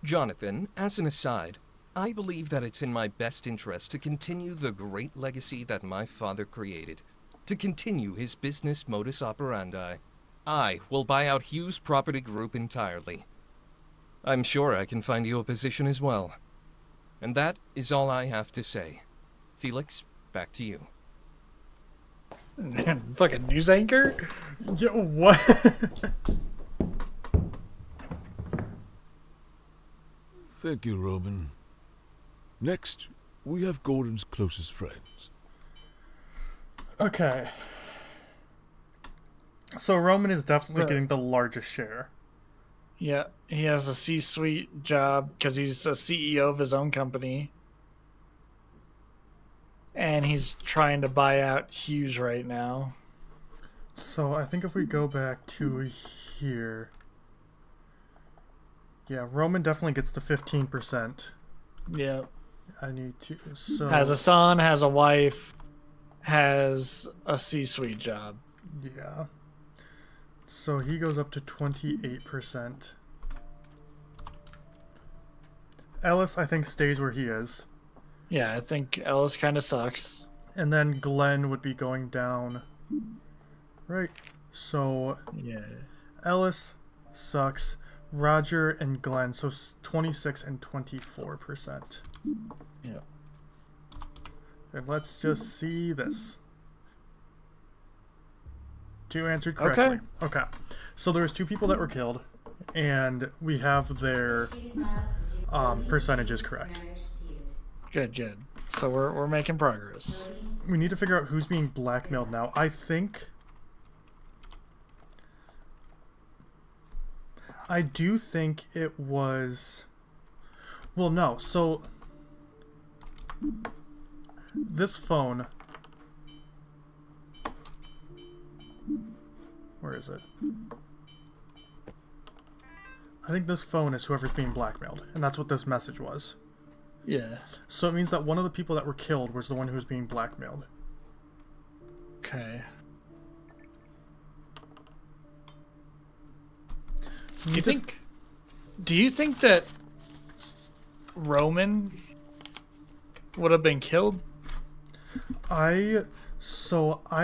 Jonathan, as an aside, I believe that it's in my best interest to continue the great legacy that my father created, to continue his business modus operandi. I will buy out Hughes Property Group entirely. I'm sure I can find you a position as well. And that is all I have to say. Felix, back to you. Fucking news anchor? Yeah, what? Thank you, Roman. Next, we have Gordon's closest friends. Okay. So Roman is definitely Right. getting the largest share. Yeah, he has a C-suite job because he's a CEO of his own company. And he's trying to buy out Hughes right now. So I think if we go back to here. Yeah, Roman definitely gets the 15%. Yeah. I need to. So Has a son, has a wife, has a C-suite job. yeah. So he goes up to 28%. Ellis, I think, stays where he is. Yeah, I think Ellis kind of sucks. And then Glenn would be going down. Right. So Yeah. Ellis sucks. Roger and Glenn. So 26 and 24%. Yeah. And let's just see this. Two answered correctly. Okay. So there was 2 people that were killed, and we have their percentages correct. Good. So we're making progress. We need to figure out who's being blackmailed now. I do think it was... Well, no. So this phone... Where is it? I think this phone is whoever's being blackmailed, and that's what this message was. Yeah. So it means that one of the people that were killed was the one who was being blackmailed. Okay. Do you think that Roman would have been killed? I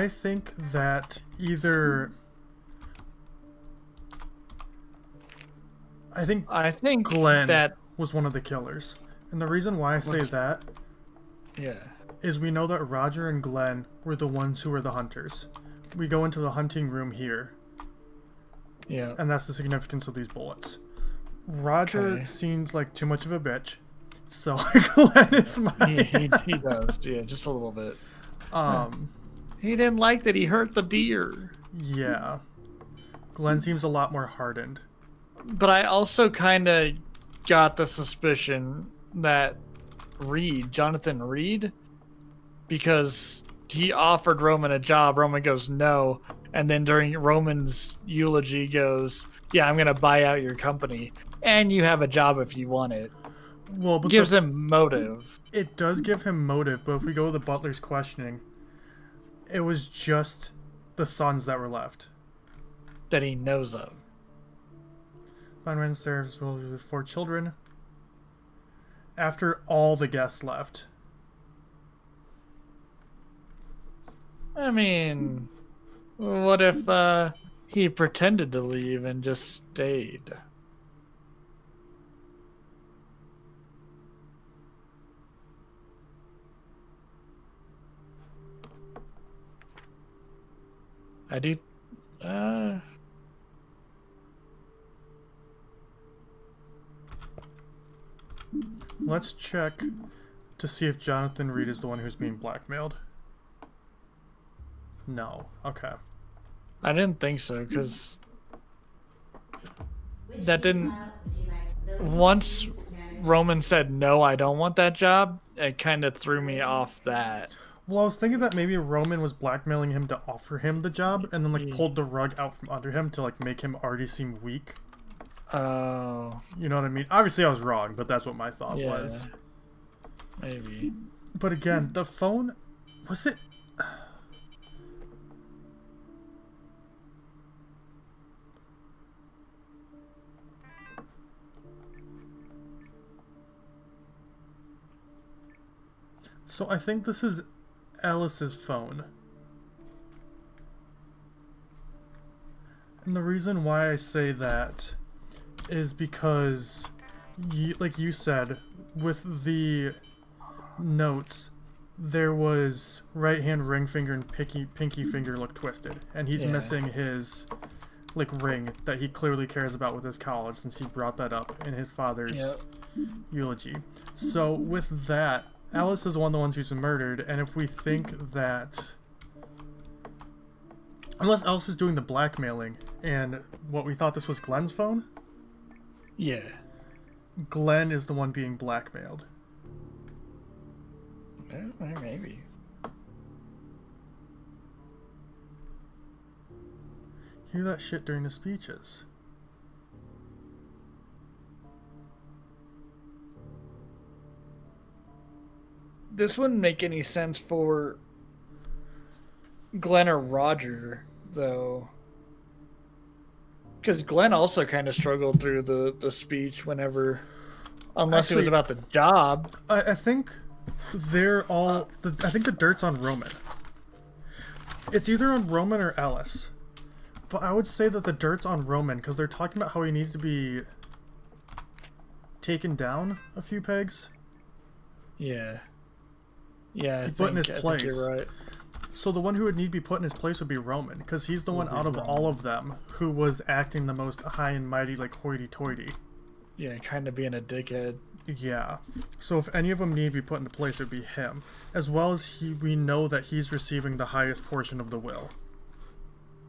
think that either... I think Glenn that was one of the killers. And the reason why I say that is we know that Roger and Glenn were the ones who were the hunters. We go into the hunting room here. Yeah. And that's the significance of these bullets. Roger seems like too much of a bitch. So Glenn is my... He does, yeah, just a little bit. He didn't like that he hurt the deer. Yeah. Glenn seems a lot more hardened. But I also kind of got the suspicion that Jonathan Reed, because he offered Roman a job, Roman goes no, and then during Roman's eulogy goes, yeah, I'm going to buy out your company, and you have a job if you want it. Well, but gives him motive. It does give him motive, but if we go to the butler's questioning, it was just the sons that were left. That he knows of. Feynman serves with 4 children. After all the guests left. I mean, what if he pretended to leave and just stayed? I do. Let's check to see if Jonathan Reed is the one who's being blackmailed. No. Okay. I didn't think so, because that didn't... Once Roman said, no, I don't want that job, it kind of threw me off that. Well, I was thinking that maybe Roman was blackmailing him to offer him the job, and then, like, pulled the rug out from under him to, like, make him already seem weak. Oh. You know what I mean? Obviously, I was wrong, but that's what my thought was. Maybe. But again, the phone... Was it... So I think this is Alice's phone. And the reason why I say that is because, like you said, with the notes, there was right hand ring finger and pinky finger look twisted. And he's missing his ring that he clearly cares about with his college, since he brought that up in his father's eulogy. So with that, Alice is one of the ones who's murdered, and if we think that... Unless Alice is doing the blackmailing, and what we thought this was Glenn's phone? Yeah. Glenn is the one being blackmailed. Maybe. Hear that shit during the speeches. This wouldn't make any sense for Glenn or Roger, though. Because Glenn also kind of struggled through the speech whenever... Unless it was about the job. I think they're all... I think the dirt's on Roman. It's either on Roman or Alice. But I would say that the dirt's on Roman, because they're talking about how he needs to be taken down a few pegs. Yeah. Yeah, I think you're right. So the one who would need to be put in his place would be Roman, because he's the one out of all of them who was acting the most high and mighty, like hoity-toity. Yeah, kind of being a dickhead. Yeah. So if any of them need to be put into place, it would be him. As well as we know that he's receiving the highest portion of the will.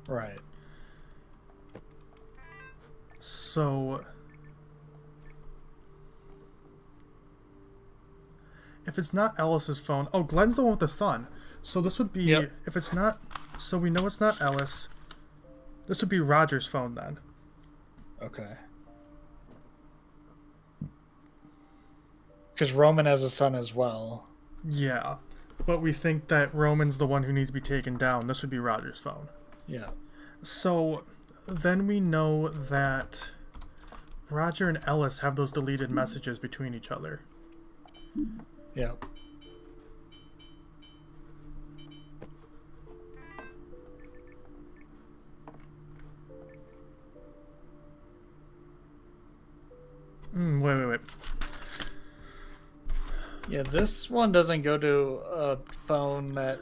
Right. So if it's not Ellis's phone, oh, Glenn's the one with the son. So this would be, if it's not, so we know it's not Ellis. This would be Roger's phone then. Okay. Because Roman has a son as well. Yeah. But we think that Roman's the one who needs to be taken down. This would be Roger's phone. Yeah. So then we know that Roger and Ellis have those deleted messages between each other. Yeah. Wait. Yeah, this one doesn't go to a phone that...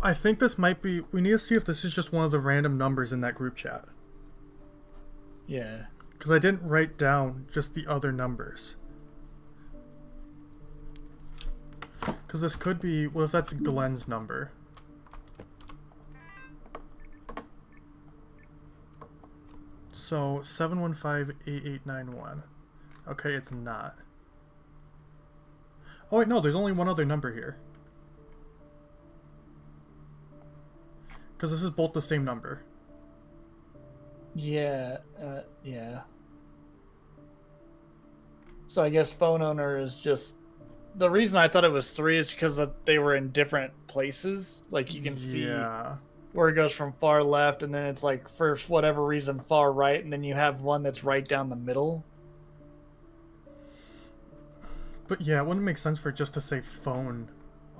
I think this might be... We need to see if this is just one of the random numbers in that group chat. Yeah. Because I didn't write down just the other numbers. Because this could be... What if that's Glenn's number? So, 715-8891. Okay, it's not. Oh wait, no, there's only one other number here. Because this is both the same number. Yeah, yeah. So I guess phone owner is just... The reason I thought it was 3 is because they were in different places. Like, you can see where it goes from far left, and then it's like, for whatever reason, far right, and then you have one that's right down the middle. But yeah, it wouldn't make sense for it just to say phone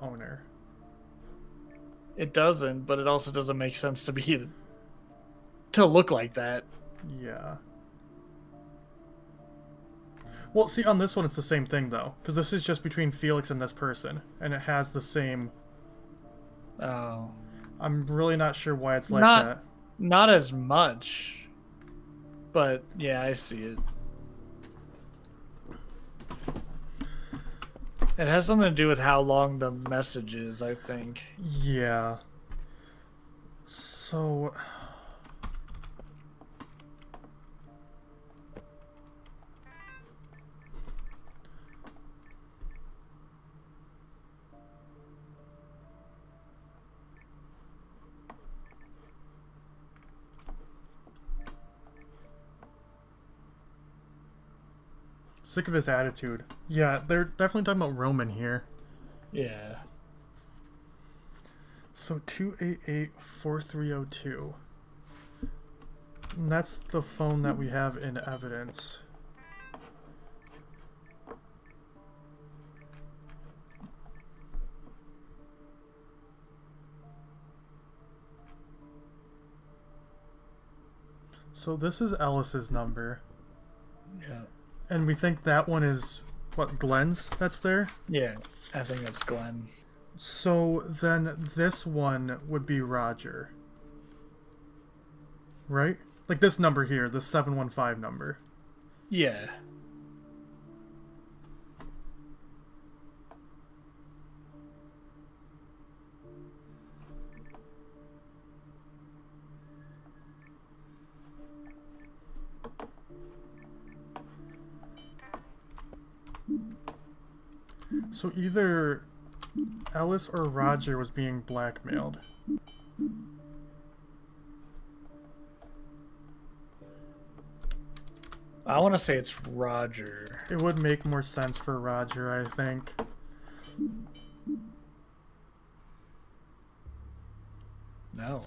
owner. It doesn't, but it also doesn't make sense to look like that. Yeah. Well, see, on this one, it's the same thing, though. Because this is just between Felix and this person. And it has the same... Oh. I'm really not sure why it's like that. Not as much. But, yeah, I see it. It has something to do with how long the message is, I think. Yeah. So... Sick of his attitude. Yeah, they're definitely talking about Roman here. Yeah. So 288-4302. And that's the phone that we have in evidence. So this is Ellis's number. Yeah. And we think that one is, what, Glenn's that's there? Yeah, I think that's Glenn. So then this one would be Roger. Right? Like this number here, the 715 number. Yeah. So either Ellis or Roger was being blackmailed. I want to say it's Roger. It would make more sense for Roger, I think. No.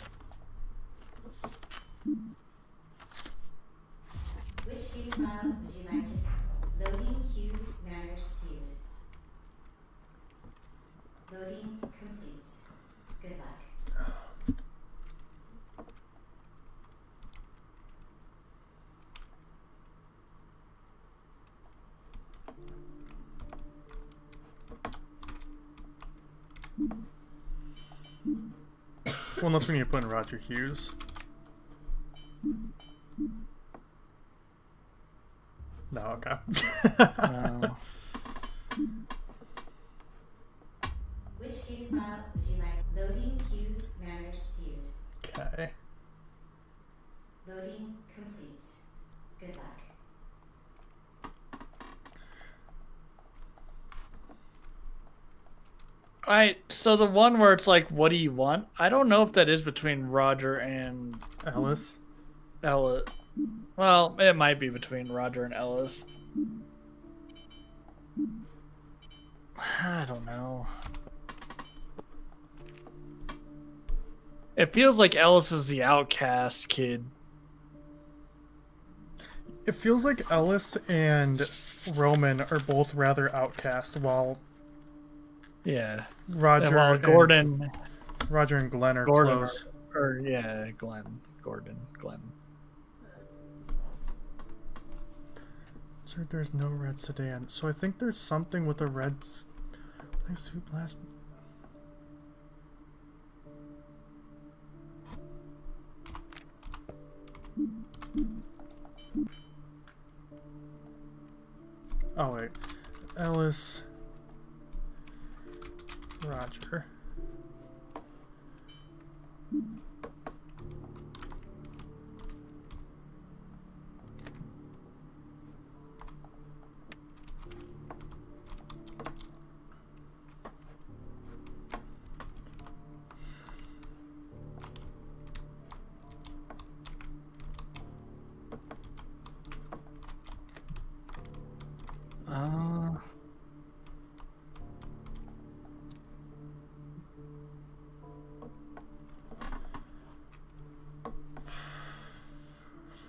Which case file would you like to tackle? Loading Hughes Manners feud. Loading complete. Good luck. Well, unless we need to put in Roger Hughes. No, okay. No. Which case file would you like? Loading Hughes Manners viewed. Okay. Loading complete. Good luck. Alright, so the one where it's like, what do you want? I don't know if that is between Roger and Ellis. Ellis. Well, it might be between Roger and Ellis. I don't know. It feels like Ellis is the outcast kid. It feels like Ellis and Roman are both rather outcast, while Yeah. Roger And while and Gordon, Roger and Glenn are Gordon, close. or yeah, Glenn, Gordon, Glenn. Sir, there's no red sedan, so I think there's something with the reds. Nice suit blast. Oh wait, Ellis, Roger.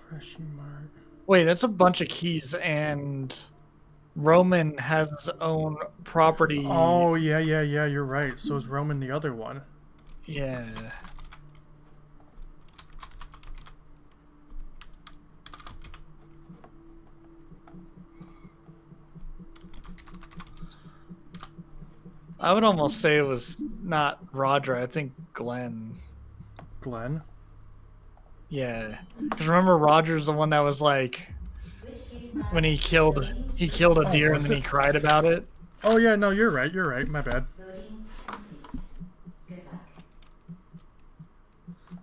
Freshie Mart. Wait, that's a bunch of keys, and Roman has his own property. Oh yeah, you're right. So is Roman the other one? Yeah. I would almost say it was not Roger. I think Glenn. Glenn? Yeah, because remember Roger's the one that was like Which case file? when he killed a deer and then he cried about it. Oh yeah, no, you're right. My bad. Loading complete. Good luck.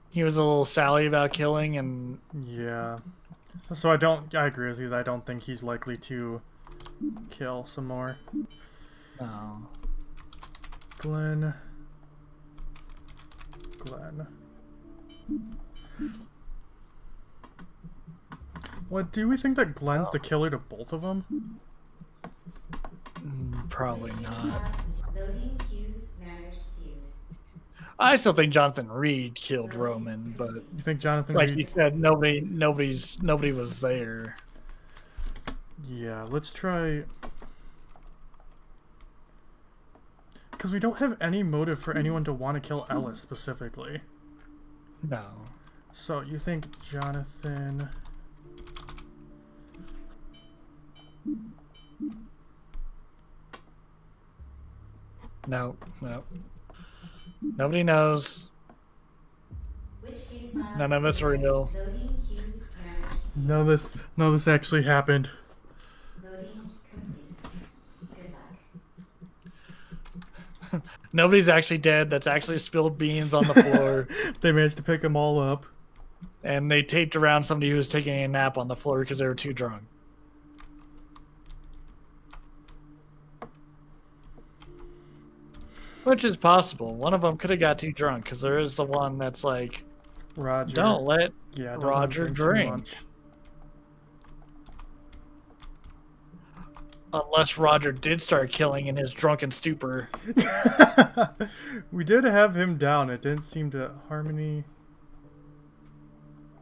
He was a little Sally about killing, and Yeah. So I agree with you. I don't think he's likely to kill some more. oh, Glenn. What, do we think that Glenn's the killer to both of them? probably Which case not. file? Loading Hughes Manners viewed. I still think Jonathan Reed killed Roman, but You think Jonathan like Reed? you said, nobody was there. Yeah, let's try. Because we don't have any motive for anyone to want to kill Ellis specifically. No. So you think Jonathan? No. Nobody knows. Which case file? None of it's would you like? real. Loading Hughes Manners. No, this actually happened. Loading complete. Good luck. Nobody's actually dead. That's actually spilled beans on the floor. They managed to pick them all up. And they taped around somebody who was taking a nap on the floor because they were too drunk. Which is possible. One of them could have got too drunk because there is the one that's like, Roger. don't let Don't Roger too drink. much. Unless Roger did start killing in his drunken stupor. We did have him down. It didn't seem to. Harmony.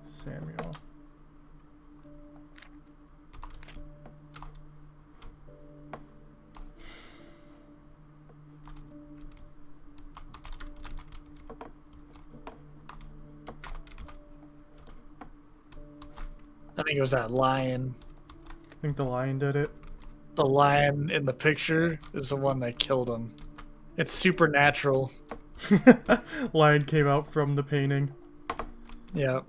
Samuel. I think it was that lion. I think the lion did it. The lion in the picture is the one that killed him. It's supernatural. Lion came out from the painting. Yep.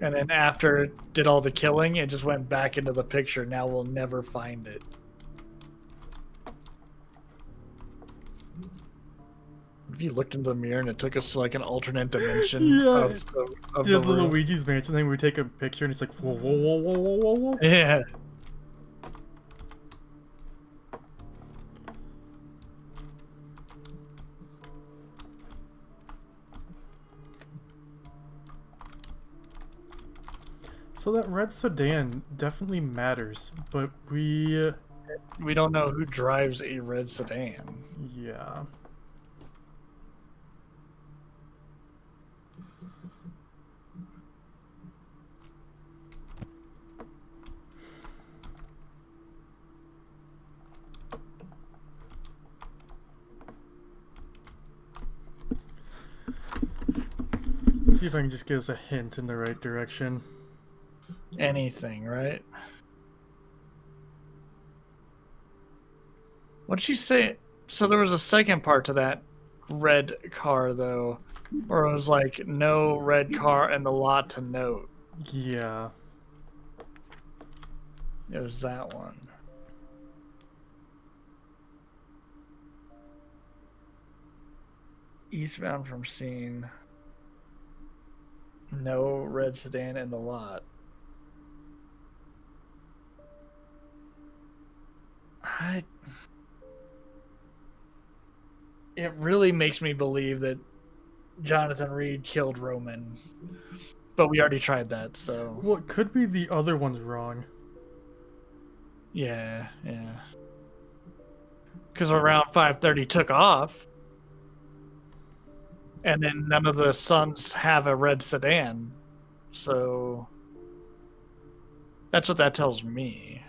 And then after it did all the killing, it just went back into the picture. Now we'll never find it. If you looked into the mirror and it took us to like an alternate dimension Yeah. of Yeah, the the room. Luigi's Mansion thing, we take a picture and it's like, whoa, whoa, whoa, whoa, whoa, whoa, whoa. Yeah. So that red sedan definitely matters, but we... We don't know who drives a red sedan. yeah. See if I can just give us a hint in the right direction. Anything, right? What'd she say? So there was a second part to that red car, though, where it was like no red car and the lot to note. Yeah. It was that one. Eastbound from scene. No red sedan in the lot. It really makes me believe that Jonathan Reed killed Roman. But we already tried that, so... Well, it could be the other one's wrong. Yeah. Because around 5:30 took off. And then none of the sons have a red sedan. So... That's what that tells me.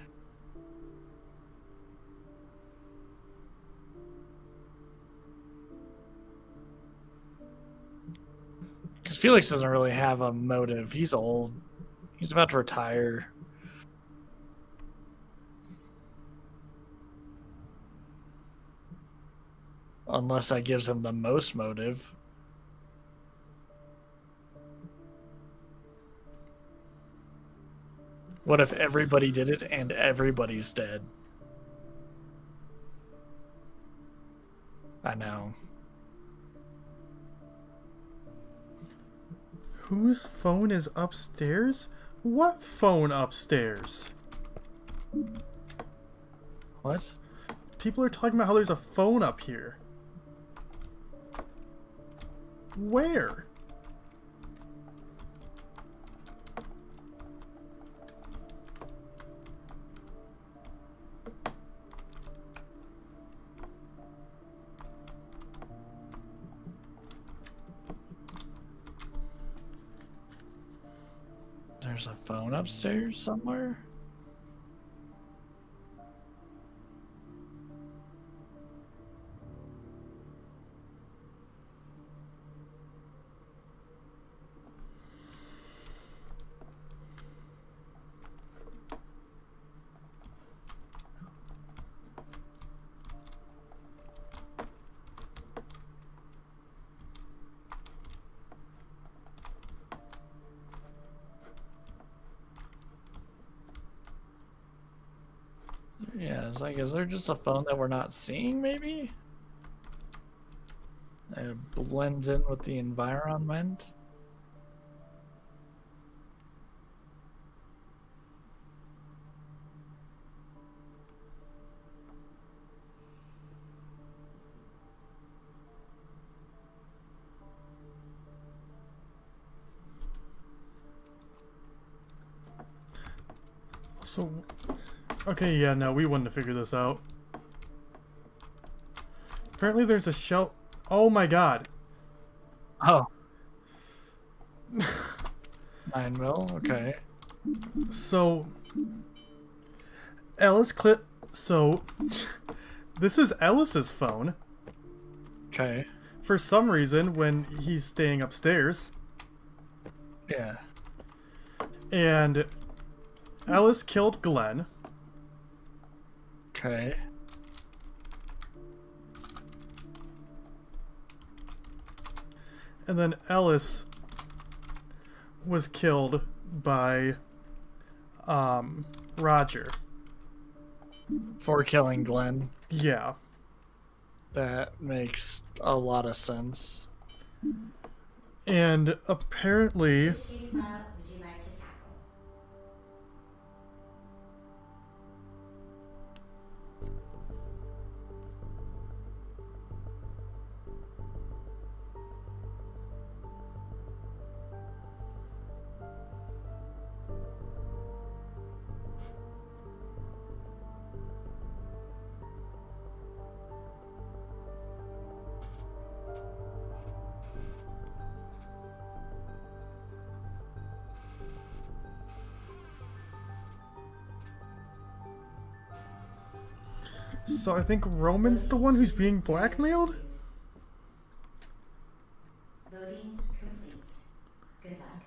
Because Felix doesn't really have a motive. He's old. He's about to retire. Unless that gives him the most motive. What if everybody did it and everybody's dead? I know. Whose phone is upstairs? What phone upstairs? What? People are talking about how there's a phone up here. Where? There's a phone upstairs somewhere? Yeah, it's like, is there just a phone that we're not seeing, maybe? It blends in with the environment. So, okay, yeah, no, we wouldn't have figured this out. Apparently there's a shelf. Oh my god. Oh. 9 mil? Okay. So, Ellis clip. So, this is Ellis's phone. Okay. For some reason, when he's staying upstairs. Yeah. And Ellis killed Glenn. Okay. And then Ellis was killed by Roger. For killing Glenn. Yeah. That makes a lot of sense. And apparently, Which case file would you like to tackle? so I think Roman's the one who's being blackmailed? Loading complete. Good luck.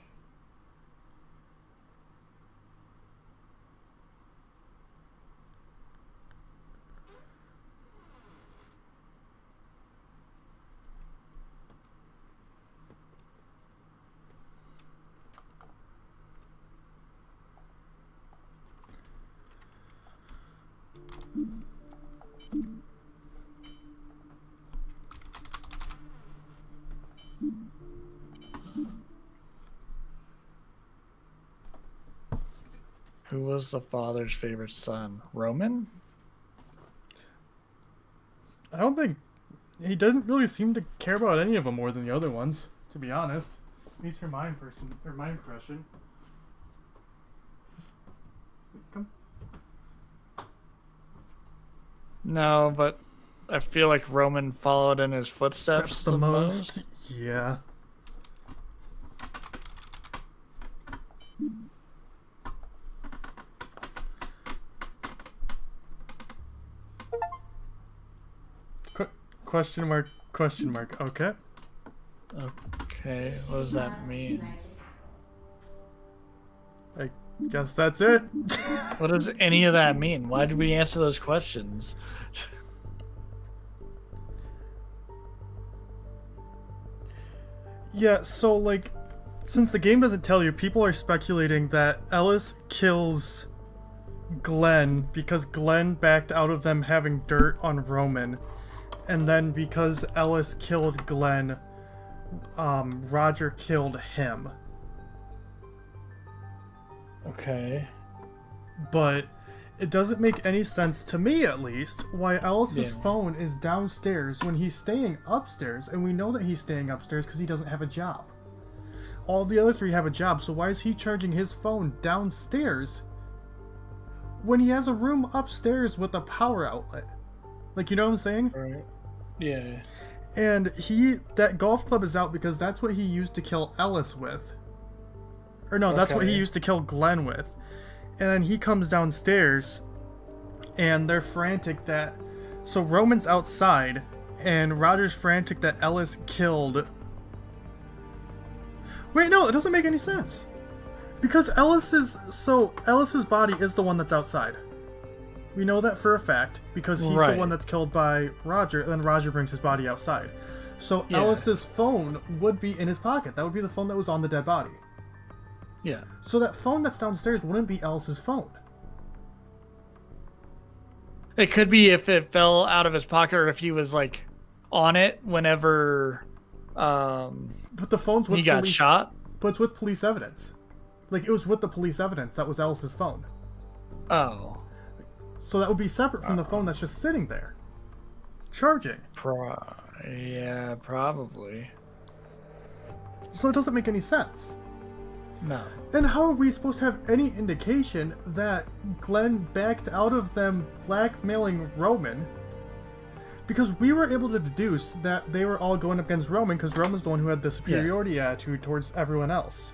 Who was the father's favorite son? Roman? I don't think he doesn't really seem to care about any of them more than the other ones, to be honest. At least for my impression. Come. No, but I feel like Roman followed in his footsteps That's the the most. Yeah. Question mark, question mark. Okay. Okay, Which what does case that file would you mean? like to tackle? I guess that's it. What does any of that mean? Why did we answer those questions? Yeah, so like, since the game doesn't tell you, people are speculating that Ellis kills Glenn because Glenn backed out of them having dirt on Roman. And then because Ellis killed Glenn, Roger killed him. Okay. But it doesn't make any sense, to me at least, why Ellis's Yeah. phone is downstairs when he's staying upstairs, and we know that he's staying upstairs because he doesn't have a job. All the other three have a job, so why is he charging his phone downstairs when he has a room upstairs with a power outlet? Like, you know what I'm saying? Right. Yeah. And that golf club is out because that's what he used to kill Ellis with. Or no, that's what he Okay. used to kill Glenn with. And then he comes downstairs and they're frantic that... So Roman's outside and Roger's frantic that Ellis killed... Wait, no, it doesn't make any sense. Because Ellis's body is the one that's outside. We know that for a fact because he's Right. the one that's killed by Roger, and then Roger brings his body outside. So Yeah. Ellis's phone would be in his pocket. That would be the phone that was on the dead body. Yeah. So that phone that's downstairs wouldn't be Ellis's phone. It could be if it fell out of his pocket or if he was like on it whenever But the phone's with he got police, shot. But it's with police evidence. Like, it was with the police evidence that was Ellis's phone. Oh. So that would be separate from the phone that's just sitting there. Charging. Yeah, probably. So it doesn't make any sense. No. And how are we supposed to have any indication that Glenn backed out of them blackmailing Roman? Because we were able to deduce that they were all going up against Roman because Roman's the one who had the superiority attitude towards everyone else.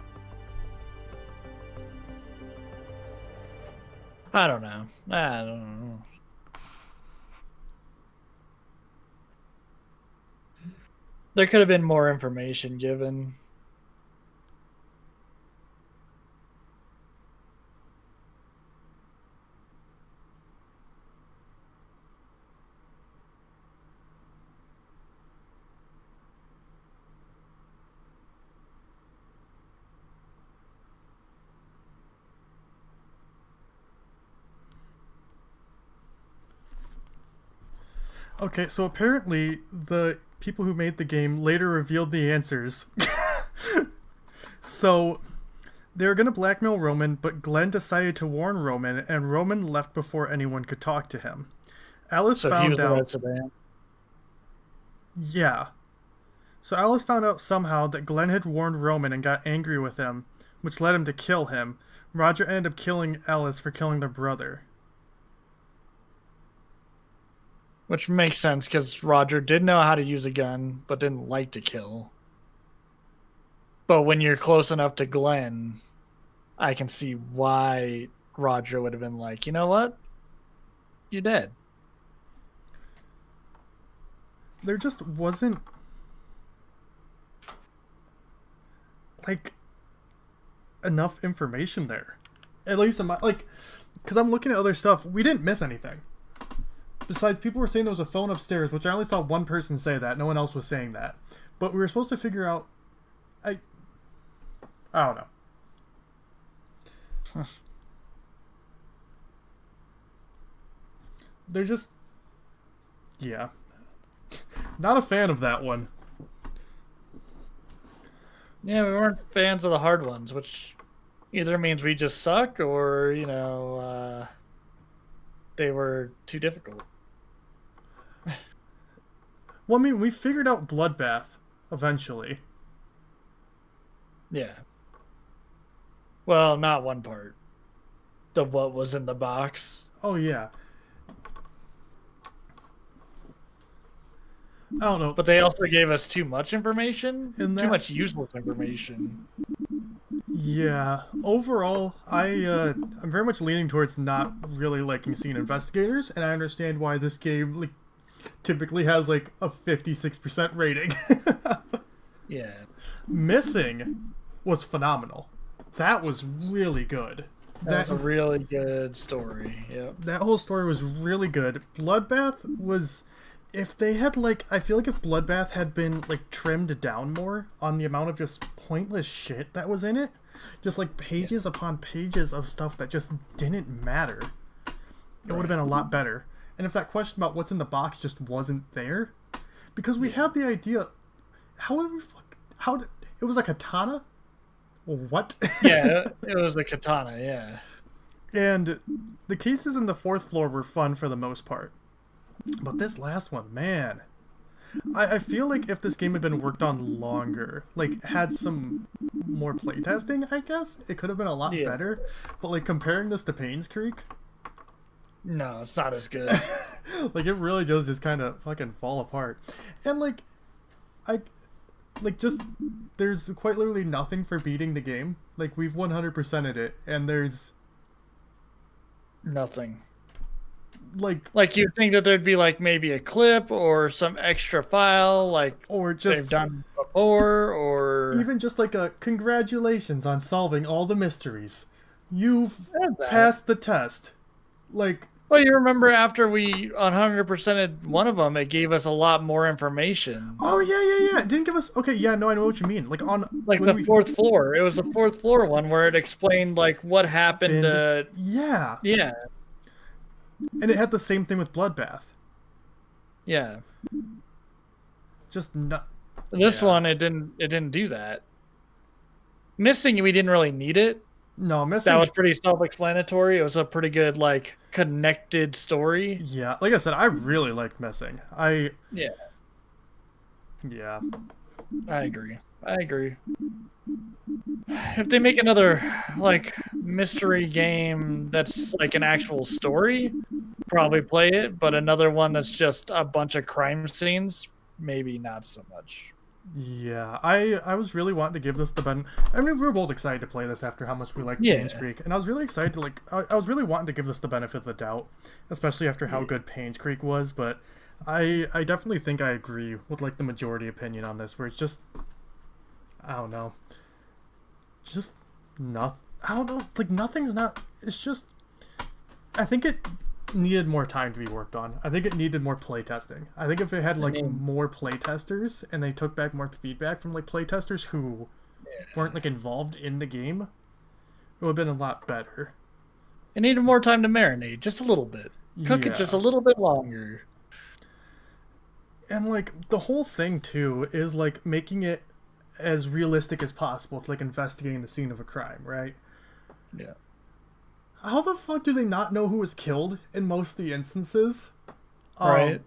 I don't know. I don't know. There could have been more information given. Okay, so apparently the people who made the game later revealed the answers. So they were gonna blackmail Roman, but Glenn decided to warn Roman, and Roman left before anyone could talk to him. Alice So he was found the red out. sedan. Yeah. So Alice found out somehow that Glenn had warned Roman and got angry with him, which led him to kill him. Roger ended up killing Alice for killing their brother. Which makes sense because Roger did know how to use a gun, but didn't like to kill. But when you're close enough to Glenn, I can see why Roger would have been like, you know what? You're dead. There just wasn't like enough information there. At least in my because I'm looking at other stuff. We didn't miss anything. Besides, people were saying there was a phone upstairs, which I only saw one person say that. No one else was saying that. But we were supposed to figure out. I don't know. Huh. They're just. Yeah. Not a fan of that one. Yeah, we weren't fans of the hard ones, which either means we just suck or, they were too difficult. Well, I mean, we figured out Bloodbath eventually. Yeah. Well, not one part. The what was in the box. Oh, yeah. I don't know. But they also gave us too much information. In Too that- much useless information. Yeah. Overall, I'm very much leaning towards not really liking seeing investigators, and I understand why this game typically has a 56% rating. Yeah. Missing was phenomenal. That was really good. That was a really good story. Yep. That whole story was really good. Bloodbath was, if they had I feel like if Bloodbath had been trimmed down more on the amount of just pointless shit that was in it, just pages upon pages of stuff that just didn't matter, it would have been a lot better. And if that question about what's in the box just wasn't there, because we had the idea, it was a katana? What? Yeah, it was a katana, yeah. And the cases in the fourth floor were fun for the most part. But this last one, man. I feel like if this game had been worked on longer, had some more playtesting, I guess, it could have been a lot better. But comparing this to Payne's Creek, no, it's not as good. it really does just kind of fucking fall apart. And just there's quite literally nothing for beating the game. We've 100%ed it, and there's Nothing. Like you'd think that there'd be maybe a clip or some extra file or just they've done before, or even just a congratulations on solving all the mysteries. You've that. passed the test. Well, you remember after we 100%ed one of them, it gave us a lot more information. Oh yeah. It didn't give us. Okay, yeah, no, I know what you mean. The fourth floor. It was the fourth floor one where it explained what happened. Yeah. Yeah. And it had the same thing with Bloodbath. Yeah. Just not. This one, it didn't do that. Missing, we didn't really need it. No, Missing. That was pretty self-explanatory. It was a pretty good connected story. Yeah, like I said, I really liked Missing. Yeah. Yeah. I agree. If they make another mystery game that's an actual story, probably play it, but another one that's just a bunch of crime scenes, maybe not so much. Yeah, I was really wanting to give this the benefit. I mean, we were both excited to play this after how much we liked Payne's Creek, and I was really excited to I was really wanting to give this the benefit of the doubt, especially after how good Payne's Creek was. But I definitely think I agree with the majority opinion on this, where it's just, I don't know, just nothing. I don't know, nothing's not. It's just, I think it needed more time to be worked on. I think it needed more playtesting. I think if it had more playtesters and they took back more feedback from playtesters who weren't involved in the game, it would have been a lot better. It needed more time to marinate, just a little bit. Cook it just a little bit longer. And like the whole thing too is like making it as realistic as possible to like investigating the scene of a crime, right? Yeah. How the fuck do they not know who was killed in most of the instances? Right.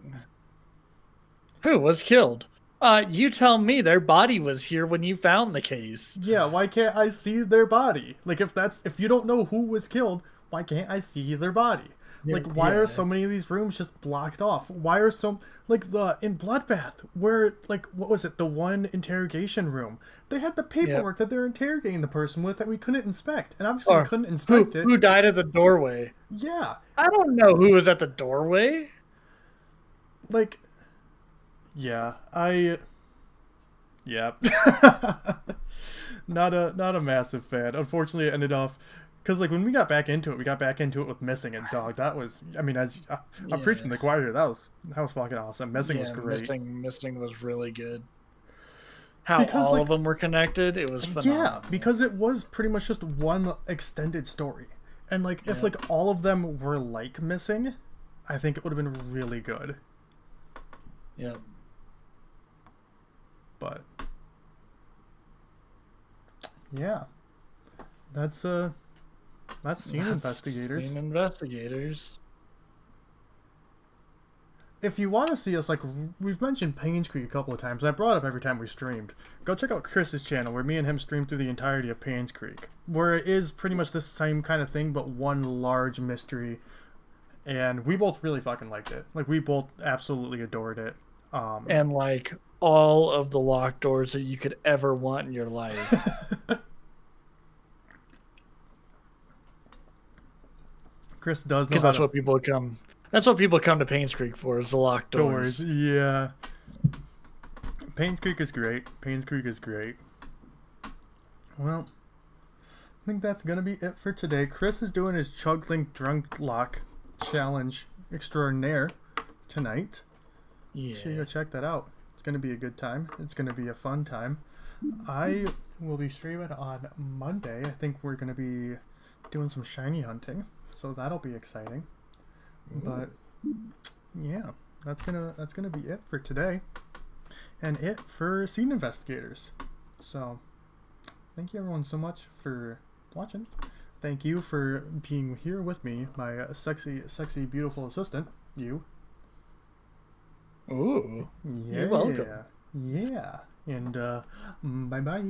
Who was killed? You tell me their body was here when you found the case. Yeah, why can't I see their body? Like if you don't know who was killed, why can't I see their body? Like why are so many of these rooms just blocked off? Why are so like the in Bloodbath where like what was it, the one interrogation room? They had the paperwork that they're interrogating the person with that we couldn't inspect. And obviously we couldn't inspect it. Who died at the doorway? Yeah. I don't know who was at the doorway. Like yeah, yeah. not a massive fan. Unfortunately, it ended off because like when we got back into it with Missing, and dog, that was, I mean, as I'm preaching the choir here, that was fucking awesome. Missing was great. Missing was really good. How because, all like, of them were connected, it was phenomenal. Yeah, because it was pretty much just one extended story, and like if like all of them were like Missing, I think it would have been really good. Yeah. But yeah, that's Scene Investigators. Scene Investigators. If you want to see us, like, we've mentioned Payne's Creek a couple of times. I brought it up every time we streamed. Go check out Chris's channel, where me and him stream through the entirety of Payne's Creek, where it is pretty much the same kind of thing, but one large mystery. And we both really fucking liked it. Like, we both absolutely adored it. And like all of the locked doors that you could ever want in your life. Chris does know because that's what people come. That's what people come to Payne's Creek for, is the locked doors. Yeah. Payne's Creek is great. Payne's Creek is great. Well, I think that's gonna be it for today. Chris is doing his Chug Link Drunk Lock challenge extraordinaire tonight. Yeah. So you go check that out. It's gonna be a good time. It's gonna be a fun time. I will be streaming on Monday. I think we're gonna be doing some shiny hunting, so that'll be exciting. But yeah, that's gonna be it for today, and it for Scene Investigators. So thank you everyone so much for watching. Thank you for being here with me, my sexy, beautiful assistant, you. Ooh, Yeah. you're welcome. Yeah. And bye bye.